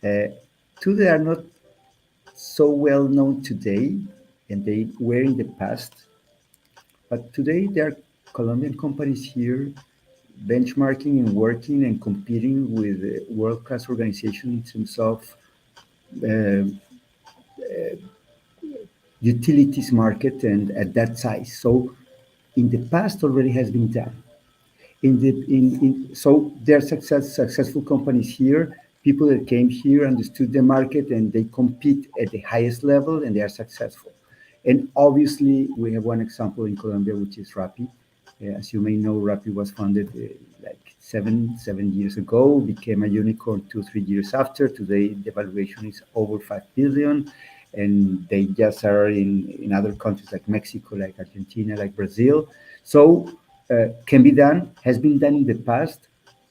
Two that are not so well known today, and they were in the past, but today there are Colombian companies here benchmarking and working and competing with world-class organizations in terms of uh, utilities market and at that size. So in the past already has been done. So there are successful companies here, people that came here, understood the market, and they compete at the highest level, and they are successful. And obviously, we have one example in Colombia, which is Rappi. As you may know, Rappi was founded like seven years ago, became a unicorn 2 3 years after. Today, the valuation is over 5 billion, and they just are in other countries like Mexico, like Argentina, like Brazil. So can be done, has been done in the past,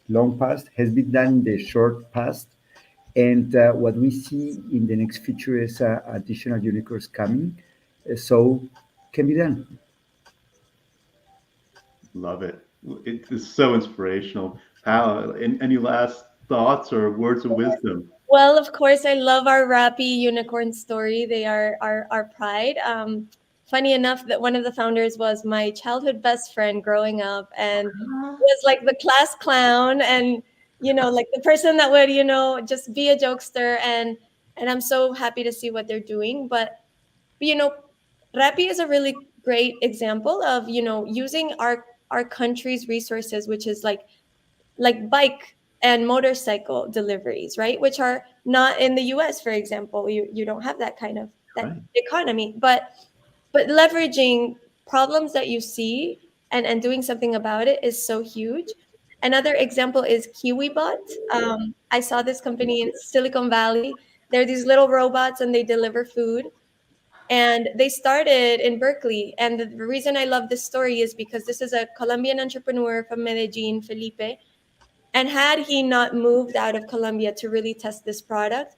long past, has been done in the short past. And what we see in the next future is additional unicorns coming. So can be done. Love it. It is so inspirational. Pao, any last thoughts or words of wisdom? Well, of course, I love our Rappi unicorn story. They are our pride. Funny enough, that one of the founders was my childhood best friend growing up, and was like the class clown, and like the person that would just be a jokester, and I'm so happy to see what they're doing. But Rappi is a really great example of using our country's resources, which is like bike and motorcycle deliveries, right? Which are not in the US, for example. You don't have that kind of that Right. economy. But leveraging problems that you see and doing something about it is so huge. Another example is Kiwibot. I saw this company in Silicon Valley. They're these little robots and they deliver food. And they started in Berkeley. And the reason I love this story is because this is a Colombian entrepreneur from Medellin, Felipe. And had he not moved out of Colombia to really test this product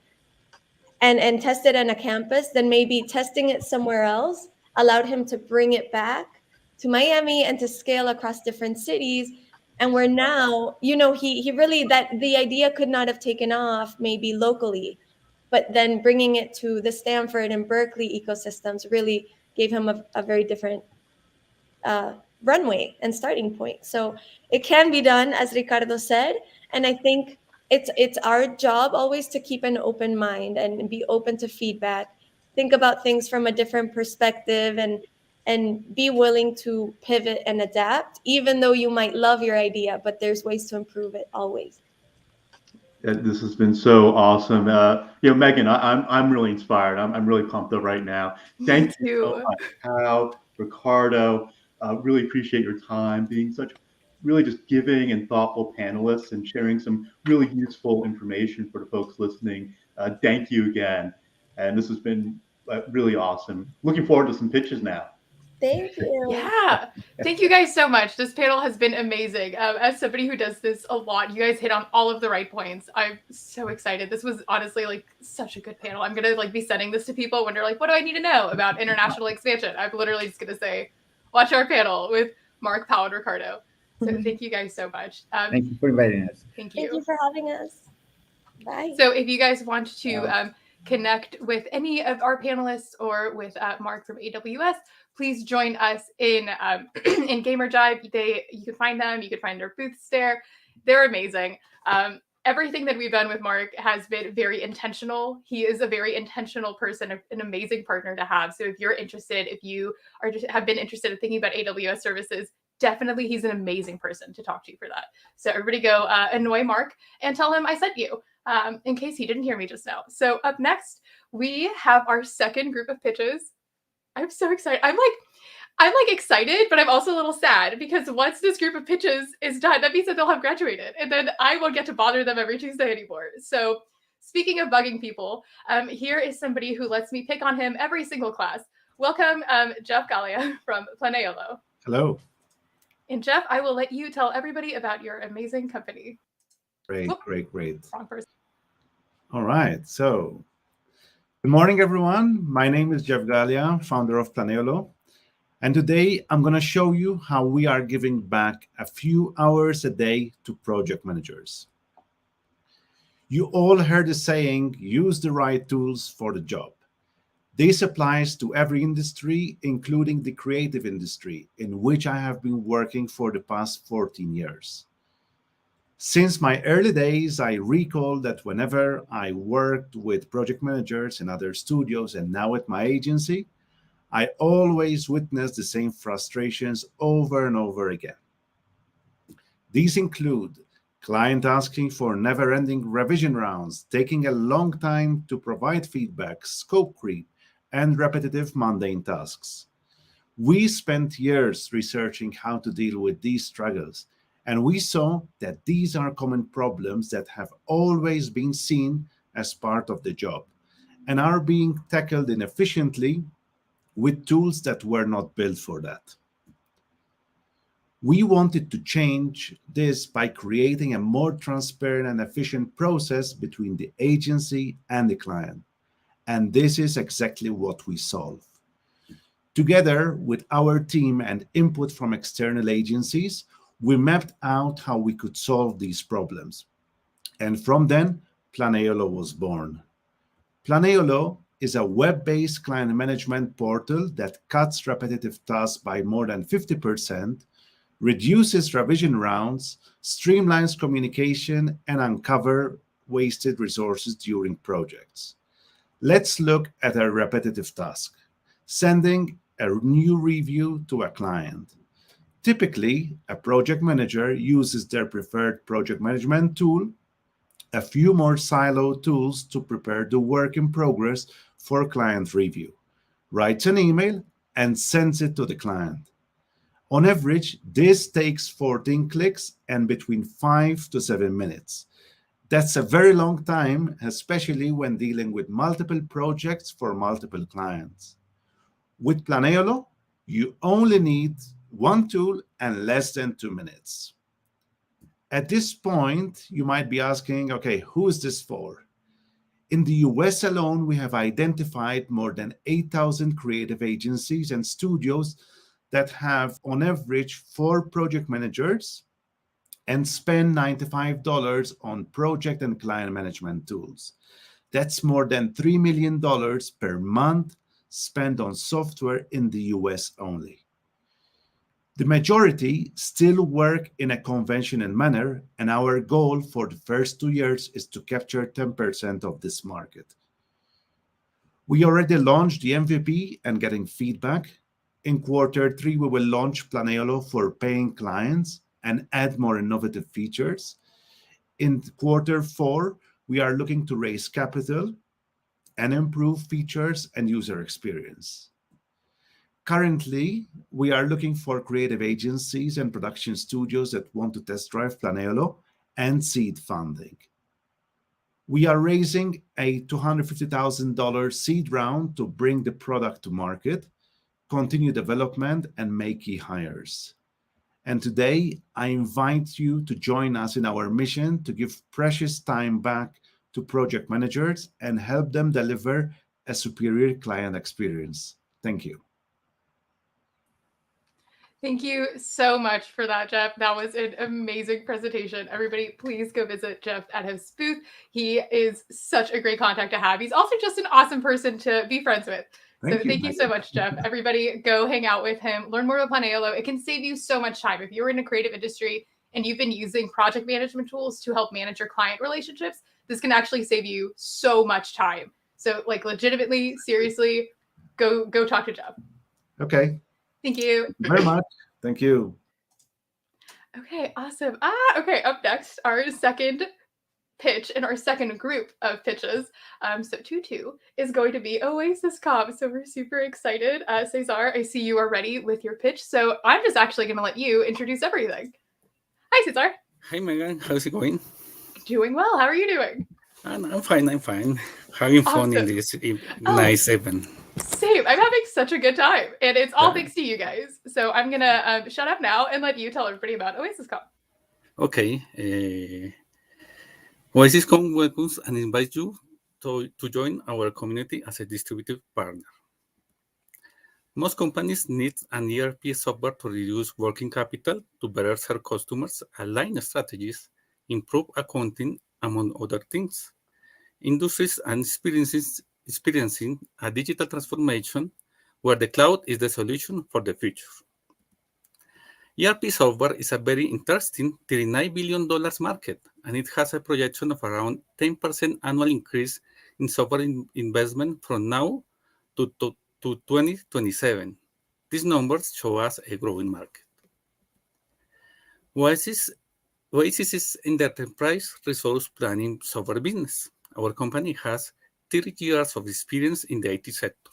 and test it on a campus, then maybe testing it somewhere else allowed him to bring it back to Miami and to scale across different cities. And we're now, he really, that the idea could not have taken off maybe locally, but then bringing it to the Stanford and Berkeley ecosystems really gave him a very different runway and starting point. So it can be done, as Ricardo said, and I think it's our job always to keep an open mind and be open to feedback, think about things from a different perspective, and be willing to pivot and adapt, even though you might love your idea, but there's ways to improve it always. This has been so awesome. Megan, I'm really inspired. I'm really pumped up right now. Thank you so much, Pao, Ricardo. Really appreciate your time, being such really just giving and thoughtful panelists and sharing some really useful information for the folks listening. Thank you again. And this has been really awesome. Looking forward to some pitches now. Thank you. Yeah. Thank you guys so much. This panel has been amazing. As somebody who does this a lot, you guys hit on all of the right points. I'm so excited. This was honestly like such a good panel. I'm going to be sending this to people when they're like, what do I need to know about international expansion? I'm literally just going to say, watch our panel with Mark, Pao, and Ricardo. So thank you guys so much. Thank you for inviting us. Thank you. Thank you for having us. Bye. So if you guys want to connect with any of our panelists or with Mark from AWS, please join us in in Gamerjibe. You can find them. You can find their booths there. They're amazing. everything that we've done with Mark has been very intentional. He is a very intentional person, an amazing partner to have. So if you're interested, if you are just have been interested in thinking about AWS services, definitely he's an amazing person to talk to for that. So everybody go annoy Mark and tell him I sent you, in case he didn't hear me just now. So up next, we have our second group of pitches. I'm so excited. I'm like excited, but I'm also a little sad because once this group of pitches is done, that means that they'll have graduated, and then I won't get to bother them every Tuesday anymore. So speaking of bugging people, here is somebody who lets me pick on him every single class. Welcome, Jeff Gallia from Planetolo. Hello. And Jeff, I will let you tell everybody about your amazing company. Great, Whoop, great. wrong person. All right. So, good morning, everyone. My name is Jeff Gallia, founder of Planetolo. And today I'm going to show you how we are giving back a few hours a day to project managers. You all heard the saying, use the right tools for the job. This applies to every industry, including the creative industry, in which I have been working for the past 14 years. Since my early days, I recall that whenever I worked with project managers in other studios and now at my agency, I always witnessed the same frustrations over and over again. These include client asking for never-ending revision rounds, taking a long time to provide feedback, scope creep, and repetitive mundane tasks. We spent years researching how to deal with these struggles, and we saw that these are common problems that have always been seen as part of the job and are being tackled inefficiently with tools that were not built for that. We wanted to change this by creating a more transparent and efficient process between the agency and the client. And this is exactly what we solve. Together with our team and input from external agencies, we mapped out how we could solve these problems. And from then, Planetolo was born. Planetolo is a web-based client management portal that cuts repetitive tasks by more than 50%, reduces revision rounds, streamlines communication, and uncovers wasted resources during projects. Let's look at a repetitive task, sending a new review to a client. Typically, a project manager uses their preferred project management tool, a few more siloed tools to prepare the work in progress for client review, writes an email, and sends it to the client. On average, this takes 14 clicks and between 5 to 7 minutes. That's a very long time, especially when dealing with multiple projects for multiple clients. With Planetolo, you only need one tool and less than 2 minutes. At this point, you might be asking, okay, who is this for? In the US alone, we have identified more than 8,000 creative agencies and studios that have, on average, 4 project managers and spend $95 on project and client management tools. That's more than $3 million per month spent on software in the US only. The majority still work in a conventional manner, and our goal for the first 2 years is to capture 10% of this market. We already launched the MVP and getting feedback. In Q3, we will launch Planetolo for paying clients and add more innovative features. In Q4, we are looking to raise capital and improve features and user experience. Currently, we are looking for creative agencies and production studios that want to test drive Planetolo and seed funding. We are raising a $250,000 seed round to bring the product to market, continue development, and make key hires. And today, I invite you to join us in our mission to give precious time back to project managers and help them deliver a superior client experience. Thank you. Thank you so much for that, Jeff. That was an amazing presentation. Everybody, please go visit Jeff at his booth. He is such a great contact to have. He's also just an awesome person to be friends with. Thank you so much, Jeff. Everybody, go hang out with him. Learn more about Planetolo. It can save you so much time. If you're in a creative industry and you've been using project management tools to help manage your client relationships, this can actually save you so much time. So like legitimately, seriously, go talk to Jeff. Okay. Thank you. Thank you very much. Thank you. Okay, awesome. Okay, up next, our second pitch in our second group of pitches. So 2-2 is going to be Oasiscob. So we're super excited. Cesar, I see you are ready with your pitch. So I'm just actually going to let you introduce everything. Hi, Cesar. Hi, Megan. How's it going? Doing well. How are you doing? I'm fine. I'm fine. Having fun in Awesome. this nice event. Same. I'm having such a good time. And it's all thanks to you guys. So I'm going to shut up now and let you tell everybody about Oasiscob. Okay. Oasiscob welcomes and invites you to join our community as a distributed partner. Most companies need an ERP software to reduce working capital, to better serve customers, align strategies, improve accounting, among other things. Industries are experiencing a digital transformation where the cloud is the solution for the future. ERP software is a very interesting $39 billion market, and it has a projection of around 10% annual increase in software investment from now to 2027. These numbers show us a growing market. Oasis is in the enterprise resource planning software business. Our company has 30 years of experience in the IT sector.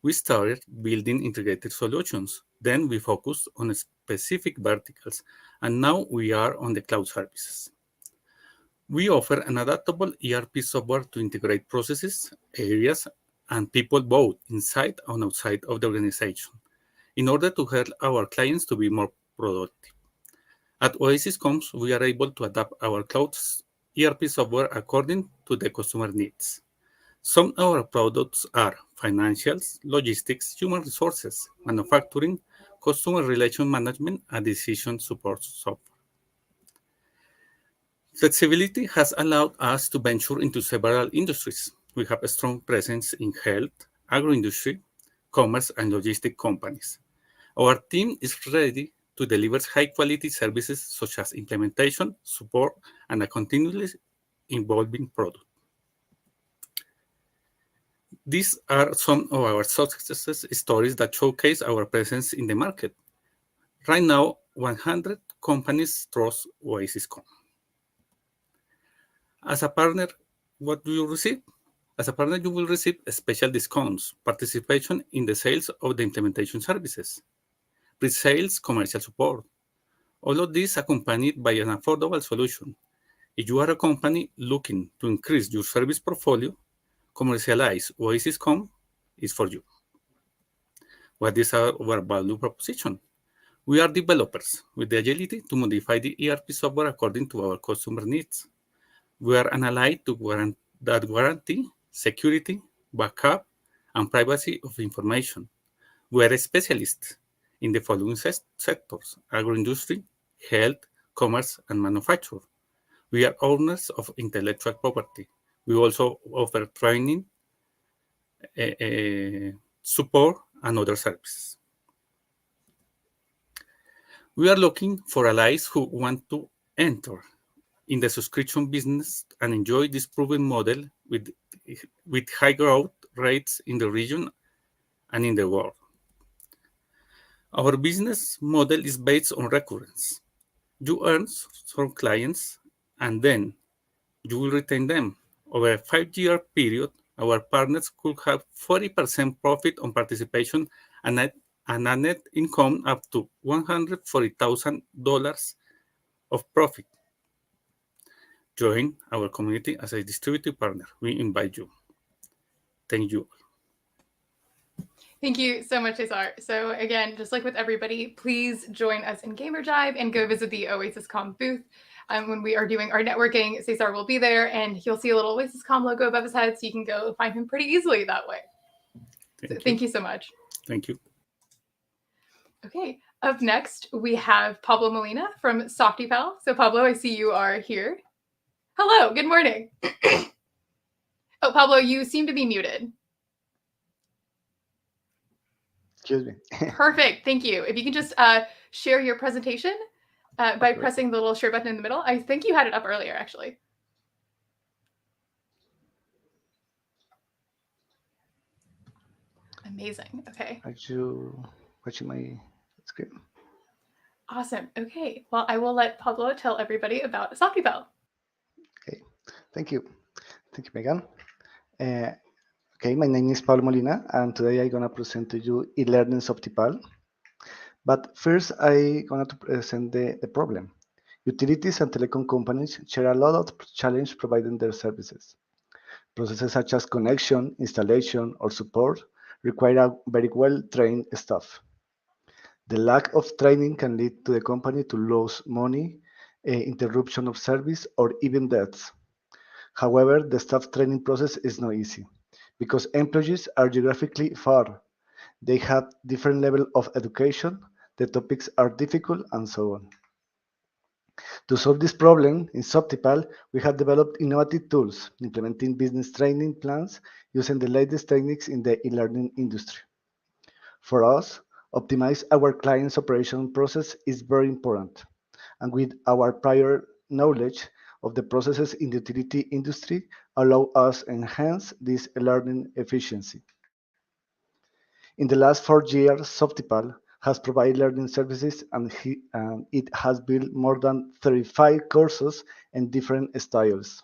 We started building integrated solutions. Then we focused on specific verticals, and now we are on the cloud services. We offer an adaptable ERP software to integrate processes, areas, and people both inside and outside of the organization in order to help our clients to be more productive. At Oasiscob, we are able to adapt our cloud ERP software according to the customer needs. Some of our products are financials, logistics, human resources, manufacturing, customer relation management, and decision support software. Flexibility has allowed us to venture into several industries. We have a strong presence in health, agro-industry, commerce, and logistic companies. Our team is ready to deliver high-quality services such as implementation, support, and a continually evolving product. These are some of our success stories that showcase our presence in the market. Right now, 100 companies trust Oasiscob. As a partner, what do you receive? As a partner, you will receive special discounts, participation in the sales of the implementation services, pre-sales commercial support. All of this accompanied by an affordable solution. If you are a company looking to increase your service portfolio, commercialize Oasiscob is for you. What is our value proposition? We are developers with the agility to modify the ERP software according to our customer needs. We are an ally that guarantee security, backup, and privacy of information. We are specialists in the following sectors: agro-industry, health, commerce, and manufacture. We are owners of intellectual property. We also offer training, support, and other services. We are looking for allies who want to enter in the subscription business and enjoy this proven model with high growth rates in the region and in the world. Our business model is based on recurrence. You earn from clients and then you will retain them. Over a 5-year period, our partners could have 40% profit on participation and a net income up to $140,000 of profit. Join our community as a distributed partner. We invite you. Thank you. Thank you so much, Cesar. So again, just like with everybody, please join us in Gamerjibe and go visit the Oasiscob booth. When we are doing our networking, Cesar will be there, and you'll see a little Oasiscob logo above his head, so you can go find him pretty easily that way. Thank you so much. Thank you. Okay, up next, we have Pablo Molina from SoftyPal. So Pablo, I see you are here. Hello, good morning. Oh, Pablo, you seem to be muted. Excuse me. Perfect, thank you. If you can just share your presentation, by pressing the little share button in the middle. I think you had it up earlier, actually. Amazing. Okay. Are you watching my screen? Awesome. Okay. Well, I will let Pablo tell everybody about Softypal. Okay. Thank you. Thank you, Megan. Okay, my name is Pablo Molina, and today I'm gonna present to you Elearning Softypal. But first, I'm going to present the problem. Utilities and telecom companies share a lot of challenge providing their services. Processes such as connection, installation, or support require a very well-trained staff. The lack of training can lead to the company to lose money, interruption of service, or even deaths. However, the staff training process is not easy because employees are geographically far. They have different level of education, the topics are difficult, and so on. To solve this problem, in Softypal, we have developed innovative tools, implementing business training plans using the latest techniques in the e-learning industry. For us, optimize our clients' operation process is very important, and with our prior knowledge of the processes in the utility industry, allow us enhance this learning efficiency. In the last 4 years, Softypal has provided learning services and it has built more than 35 courses in different styles.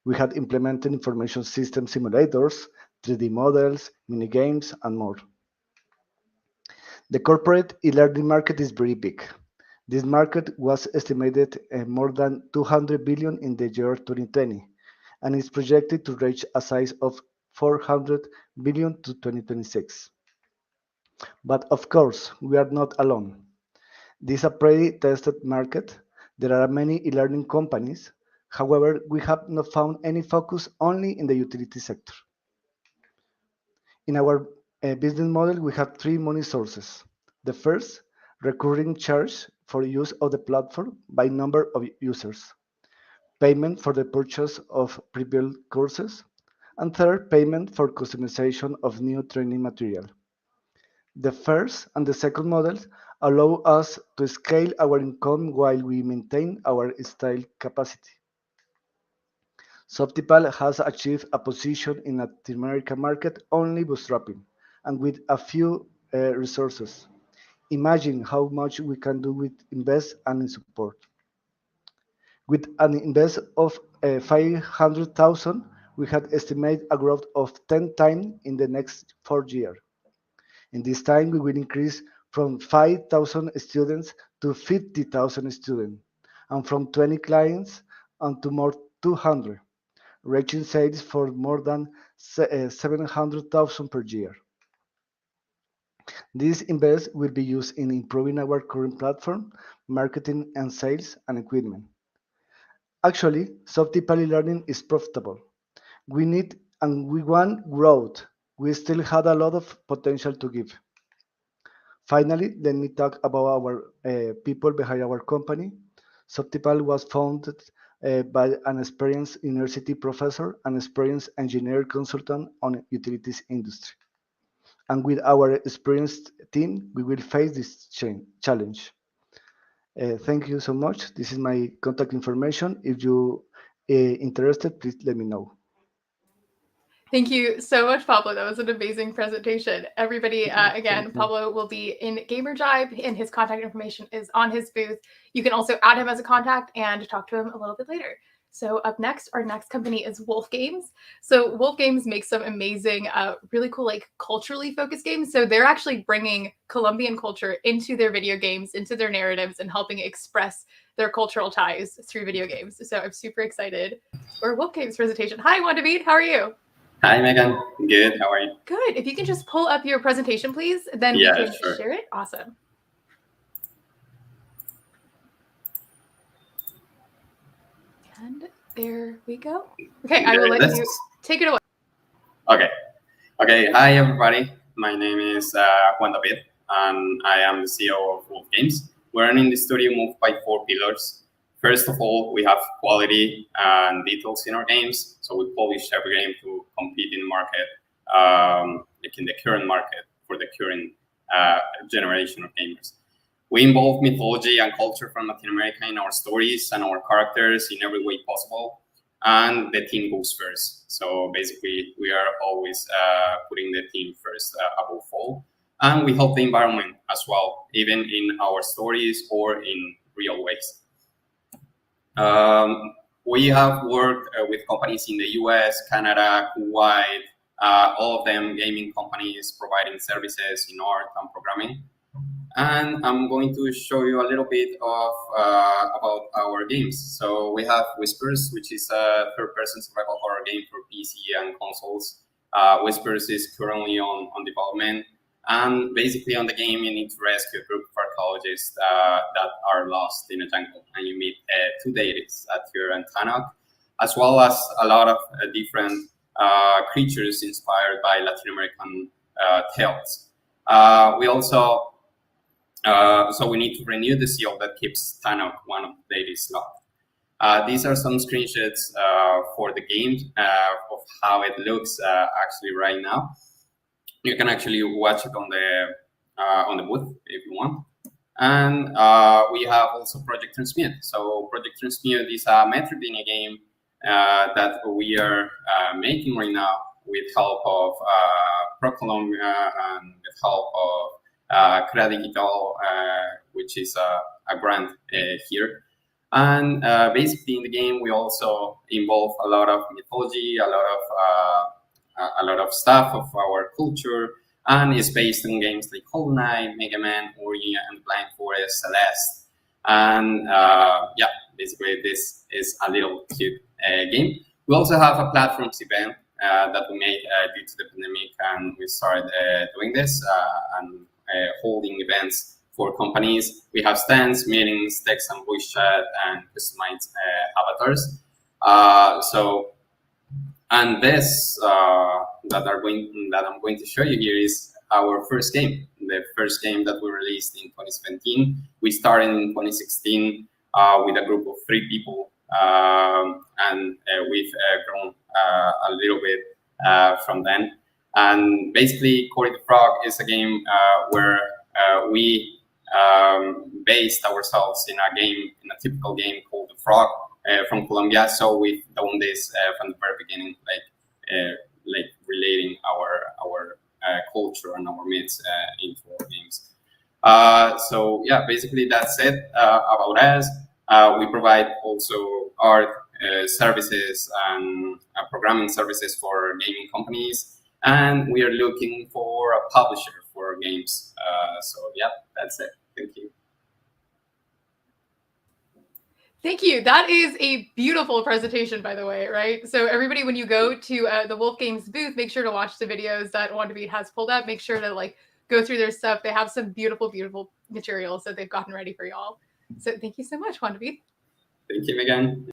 We had implemented information system simulators, 3D models, mini games, and more. The corporate e-learning market is very big. This market was estimated more than 200 billion in the year 2020 and is projected to reach a size of 400 billion to 2026. But of course, we are not alone. This is a pretty tested market. There are many e-learning companies. However, we have not found any focus only in the utility sector. In our business model, we have 3 money sources. The first, recurring charge for use of the platform by number of users. Payment for the purchase of pre-built courses. And third, payment for customization of new training material. The first and the second models allow us to scale our income while we maintain our style capacity. Softypal has achieved a position in the Latin America market only bootstrapping and with a few resources. Imagine how much we can do with invest and in support. With an invest of 500,000, we had estimated a growth of 10 times in the next 4 years. In this time, we will increase from 5,000 students to 50,000 students, and from 20 clients to more 200, reaching sales for more than 700,000 per year. This invest will be used in improving our current platform, marketing and sales, and equipment. Actually, Softypal learning is profitable. We need and we want growth. We still had a lot of potential to give. Finally, let me talk about our people behind our company. Softypal was founded by an experienced university professor and experienced engineer consultant on utilities industry. And with our experienced team, we will face this challenge. Thank you so much. This is my contact information. If you interested, please let me know. Thank you so much, Pablo. That was an amazing presentation. Everybody, again, Pablo will be in Gamerjibe, and his contact information is on his booth. You can also add him as a contact and talk to him a little bit later. So up next, our next company is Wolf Games. So Wolf Games makes some amazing, really cool, like culturally focused games. So they're actually bringing Colombian culture into their video games, into their narratives, and helping express their cultural ties through video games. So I'm super excited for Wolf Games presentation. Hi, Wandavid, how are you? Hi, Megan. Good. How are you? Good. If you can just pull up your presentation, please, then we can share it. Awesome. And there we go. Okay, I will let you take it away. Okay. Hi, everybody. My name is Juan David, and I am the CEO of Wolf Games. We're in the studio moved by 4 pillars. First of all, we have quality and details in our games. So we polish every game to compete in the market, like in the current market for the current generation of gamers. We involve mythology and culture from Latin America in our stories and our characters in every way possible. And the team goes first. So basically, we are always putting the team first above all. And we help the environment as well, even in our stories or in real ways. We have worked with companies in the US, Canada, Kuwait, all of them gaming companies providing services in art and programming. And I'm going to show you a little bit of about our games. So we have Whispers, which is a third-person survival horror game for PC and consoles. Whispers is currently on development. And basically on the game, you need to rescue a group of archaeologists that are lost in a jungle. And you meet two deities, Atyr and Tanakh, as well as a lot of different creatures inspired by Latin American tales. We also so we need to renew the seal that keeps Tanakh, one of the deities, locked. These are some screenshots for the game of how it looks actually right now. You can actually watch it on the booth if you want. And we have also Project Transmute. So Project Transmute is a Metroidvania game that we are making right now with help of ProColombia and with help of Territorial Digital, which is a grant here. And basically in the game, we also involve a lot of mythology, a lot of stuff of our culture, and it's based on games like Hollow Knight, Mega Man, Ori and Blind Forest, Celeste. And yeah, basically this is a little cute game. We also have a platforms event that we made due to the pandemic, and we started doing this and holding events for companies. We have stands, meetings, text and voice chat, and customized avatars. And this that I'm going to show you here is our first game, the first game that we released in 2017. We started in 2016 with a group of 3 people, and we've grown a little bit from then. And basically, Cory the Frog is a game where we based ourselves in a typical game called The Frog from Colombia. So we've done this from the very beginning, like relating our culture and our myths into our games. So yeah, basically that's it about us. We provide also art services and programming services for gaming companies, and we are looking for a publisher for games. So yeah, that's it. Thank you. Thank you. That is a beautiful presentation, by the way, right? So everybody, when you go to the Wolf Games booth, make sure to watch the videos that WandaBeat has pulled up. Make sure to go through their stuff. They have some beautiful, beautiful materials that they've gotten ready for y'all. So thank you so much, WandaBeat. Thank you, Megan.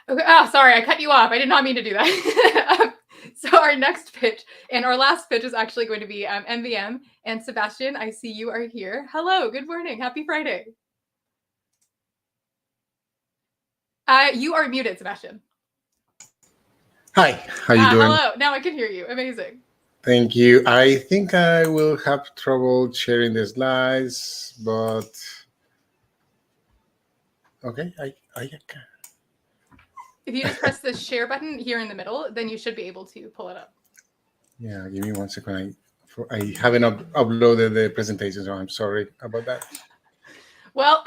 Okay. Oh, sorry, I cut you off. I did not mean to do that. So our next pitch and our last pitch is actually going to be MVM. And Sebastian, I see you are here. Hello. Good morning. Happy Friday. You are muted, Sebastian. Hi, how you doing? Hello. Now I can hear you. Amazing. Thank you. I think I will have trouble sharing the slides, but okay, I can. If you just press the share button here in the middle, then you should be able to pull it up. Yeah, give me 1 second. I haven't uploaded the presentation, so I'm sorry about that. Well,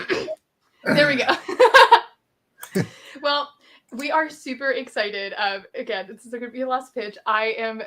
there we go. Well, we are super excited. Again, this is going to be a last pitch. I am,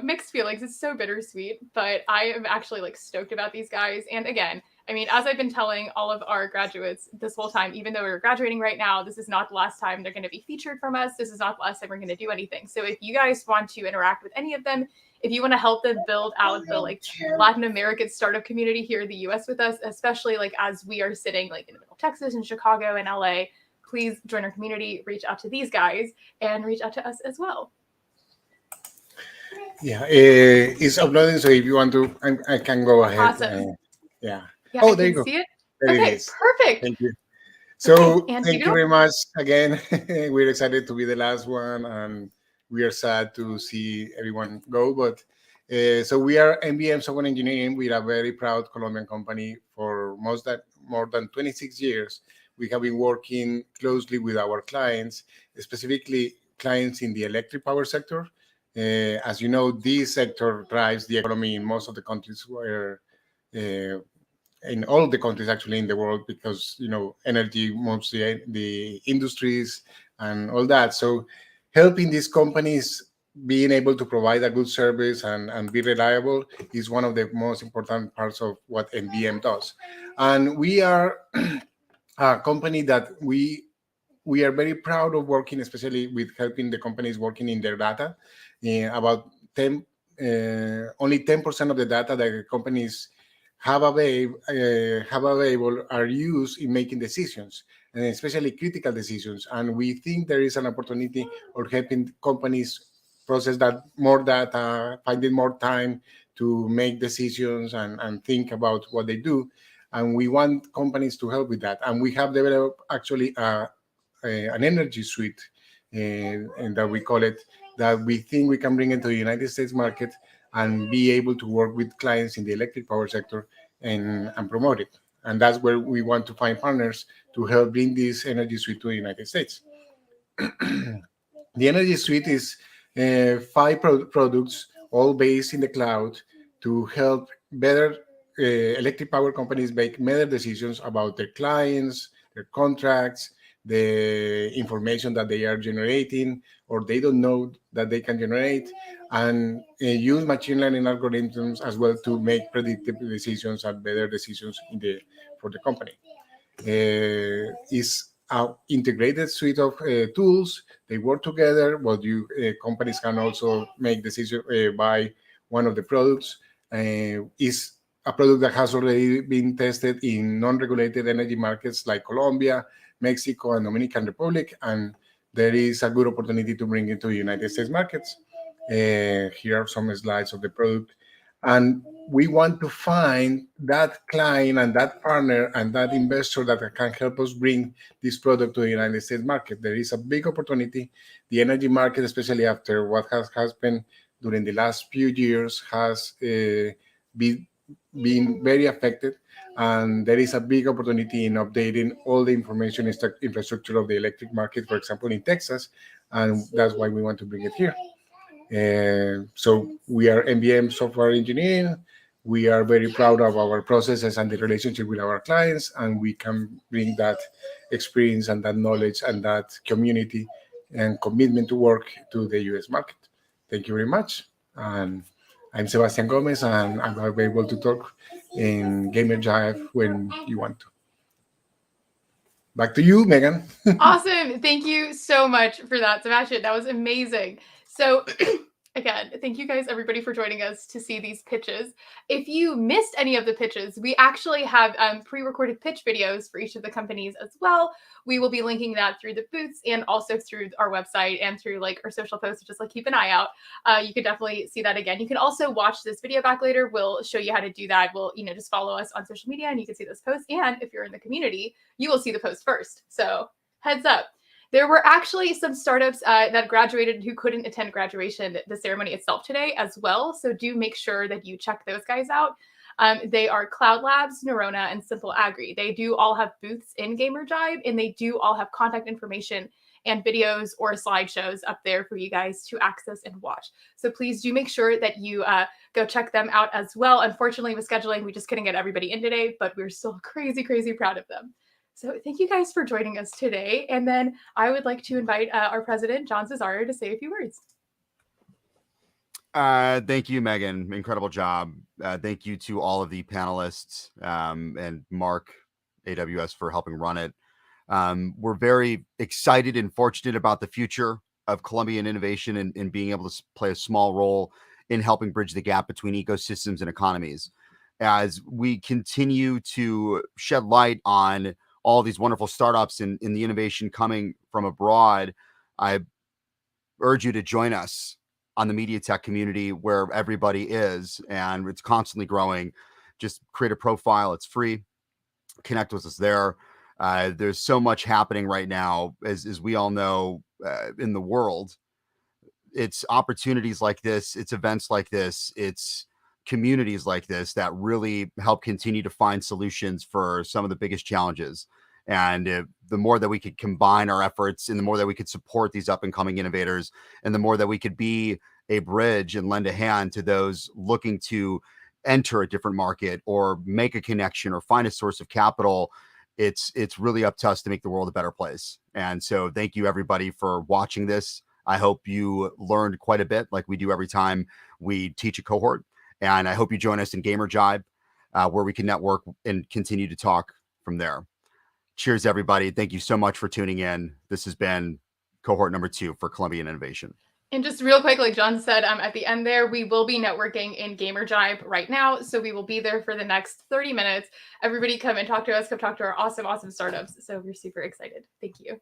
mixed feelings. It's so bittersweet, but I am actually stoked about these guys. And again, I mean, as I've been telling all of our graduates this whole time, even though we're graduating right now, this is not the last time they're going to be featured from us. This is not the last time we're going to do anything. So if you guys want to interact with any of them, if you want to help them build out the Latin American startup community here in the US with us, especially as we are sitting in the middle of Texas and Chicago and LA, please join our community, reach out to these guys, and reach out to us as well. Yeah, it's uploading, so if you want to, I can go ahead. Awesome. Yeah. Oh, there you go. See it? There okay, it is. Perfect. Thank you. So okay, thank you very much again. We're excited to be the last one, and we are sad to see everyone go. But so we are MVM Software Engineering. We are a very proud Colombian company for more than 26 years, we have been working closely with our clients, specifically clients in the electric power sector. As you know, this sector drives the economy in most of the countries where, in all the countries actually in the world, because energy moves the industries and all that. So helping these companies being able to provide a good service and be reliable is one of the most important parts of what MBM does. And we are a company that we are very proud of working, especially with helping the companies working in their data. About only 10% of the data that the companies have available are used in making decisions, and especially critical decisions. And we think there is an opportunity of helping companies process that more data, finding more time to make decisions and think about what they do. And we want companies to help with that. And we have developed actually an energy suite, and that we call it, that we think we can bring into the United States market and be able to work with clients in the electric power sector and promote it. And that's where we want to find partners to help bring this energy suite to the United States. The energy suite is 5 products, all based in the cloud, to help better electric power companies make better decisions about their clients, their contracts, the information that they are generating or they don't know that they can generate, and use machine learning algorithms as well to make predictive decisions and better decisions for the company. Is an integrated suite of tools. They work together, but companies can also make decisions by one of the products. Is a product that has already been tested in non-regulated energy markets like Colombia, Mexico, and Dominican Republic, and there is a good opportunity to bring it to the United States markets. Here are some slides of the product. And we want to find that client and that partner and that investor that can help us bring this product to the United States market. There is a big opportunity. The energy market, especially after what has happened during the last few years, has been very affected. And there is a big opportunity in updating all the information infrastructure of the electric market, for example, in Texas. And that's why we want to bring it here. So we are MBM software engineering. We are very proud of our processes and the relationship with our clients, and we can bring that experience and that knowledge and that community and commitment to work to the US market. Thank you very much. And I'm Sebastian Gomez, and I'm able to talk in Gamerjibe when you want to. Back to you, Megan. Awesome. Thank you so much for that, Sebastian. That was amazing. So again, thank you guys, everybody, for joining us to see these pitches. If you missed any of the pitches, we actually have pre-recorded pitch videos for each of the companies as well. We will be linking that through the booths and also through our website and through our social posts. Just keep an eye out. You can definitely see that again. You can also watch this video back later. We'll show you how to do that. We'll, just follow us on social media and you can see this post. And if you're in the community, you will see the post first. So heads up. There were actually some startups that graduated who couldn't attend graduation, the ceremony itself today as well. So do make sure that you check those guys out. They are Cloud Labs, Neurona, and Simple Agri. They do all have booths in Gamerjibe, and they do all have contact information and videos or slideshows up there for you guys to access and watch. So please do make sure that you go check them out as well. Unfortunately, with scheduling, we just couldn't get everybody in today, but we're still crazy, crazy proud of them. So thank you guys for joining us today. And then I would like to invite our president, John Cesaro, to say a few words. Thank you, Megan. Incredible job. Thank you to all of the panelists and Mark, AWS, for helping run it. We're very excited and fortunate about the future of Colombian innovation and being able to play a small role in helping bridge the gap between ecosystems and economies. As we continue to shed light on all these wonderful startups and the innovation coming from abroad, I urge you to join us on the MediaTech community where everybody is, and it's constantly growing. Just create a profile. It's free. Connect with us there. There's so much happening right now, as we all know, in the world. It's opportunities like this. It's events like this. It's communities like this that really help continue to find solutions for some of the biggest challenges. And the more that we could combine our efforts, and the more that we could support these up and coming innovators, and the more that we could be a bridge and lend a hand to those looking to enter a different market or make a connection or find a source of capital, it's really up to us to make the world a better place. And so thank you everybody for watching this. I hope you learned quite a bit, like we do every time we teach a cohort. And I hope you join us in Gamerjibe, where we can network and continue to talk from there. Cheers, everybody. Thank you so much for tuning in. This has been cohort number 2 for Colombian Innovation. And just real quick, like John said, at the end there, we will be networking in Gamerjibe right now. So we will be there for the next 30 minutes. Everybody come and talk to us, come talk to our awesome, awesome startups. So we're super excited. Thank you.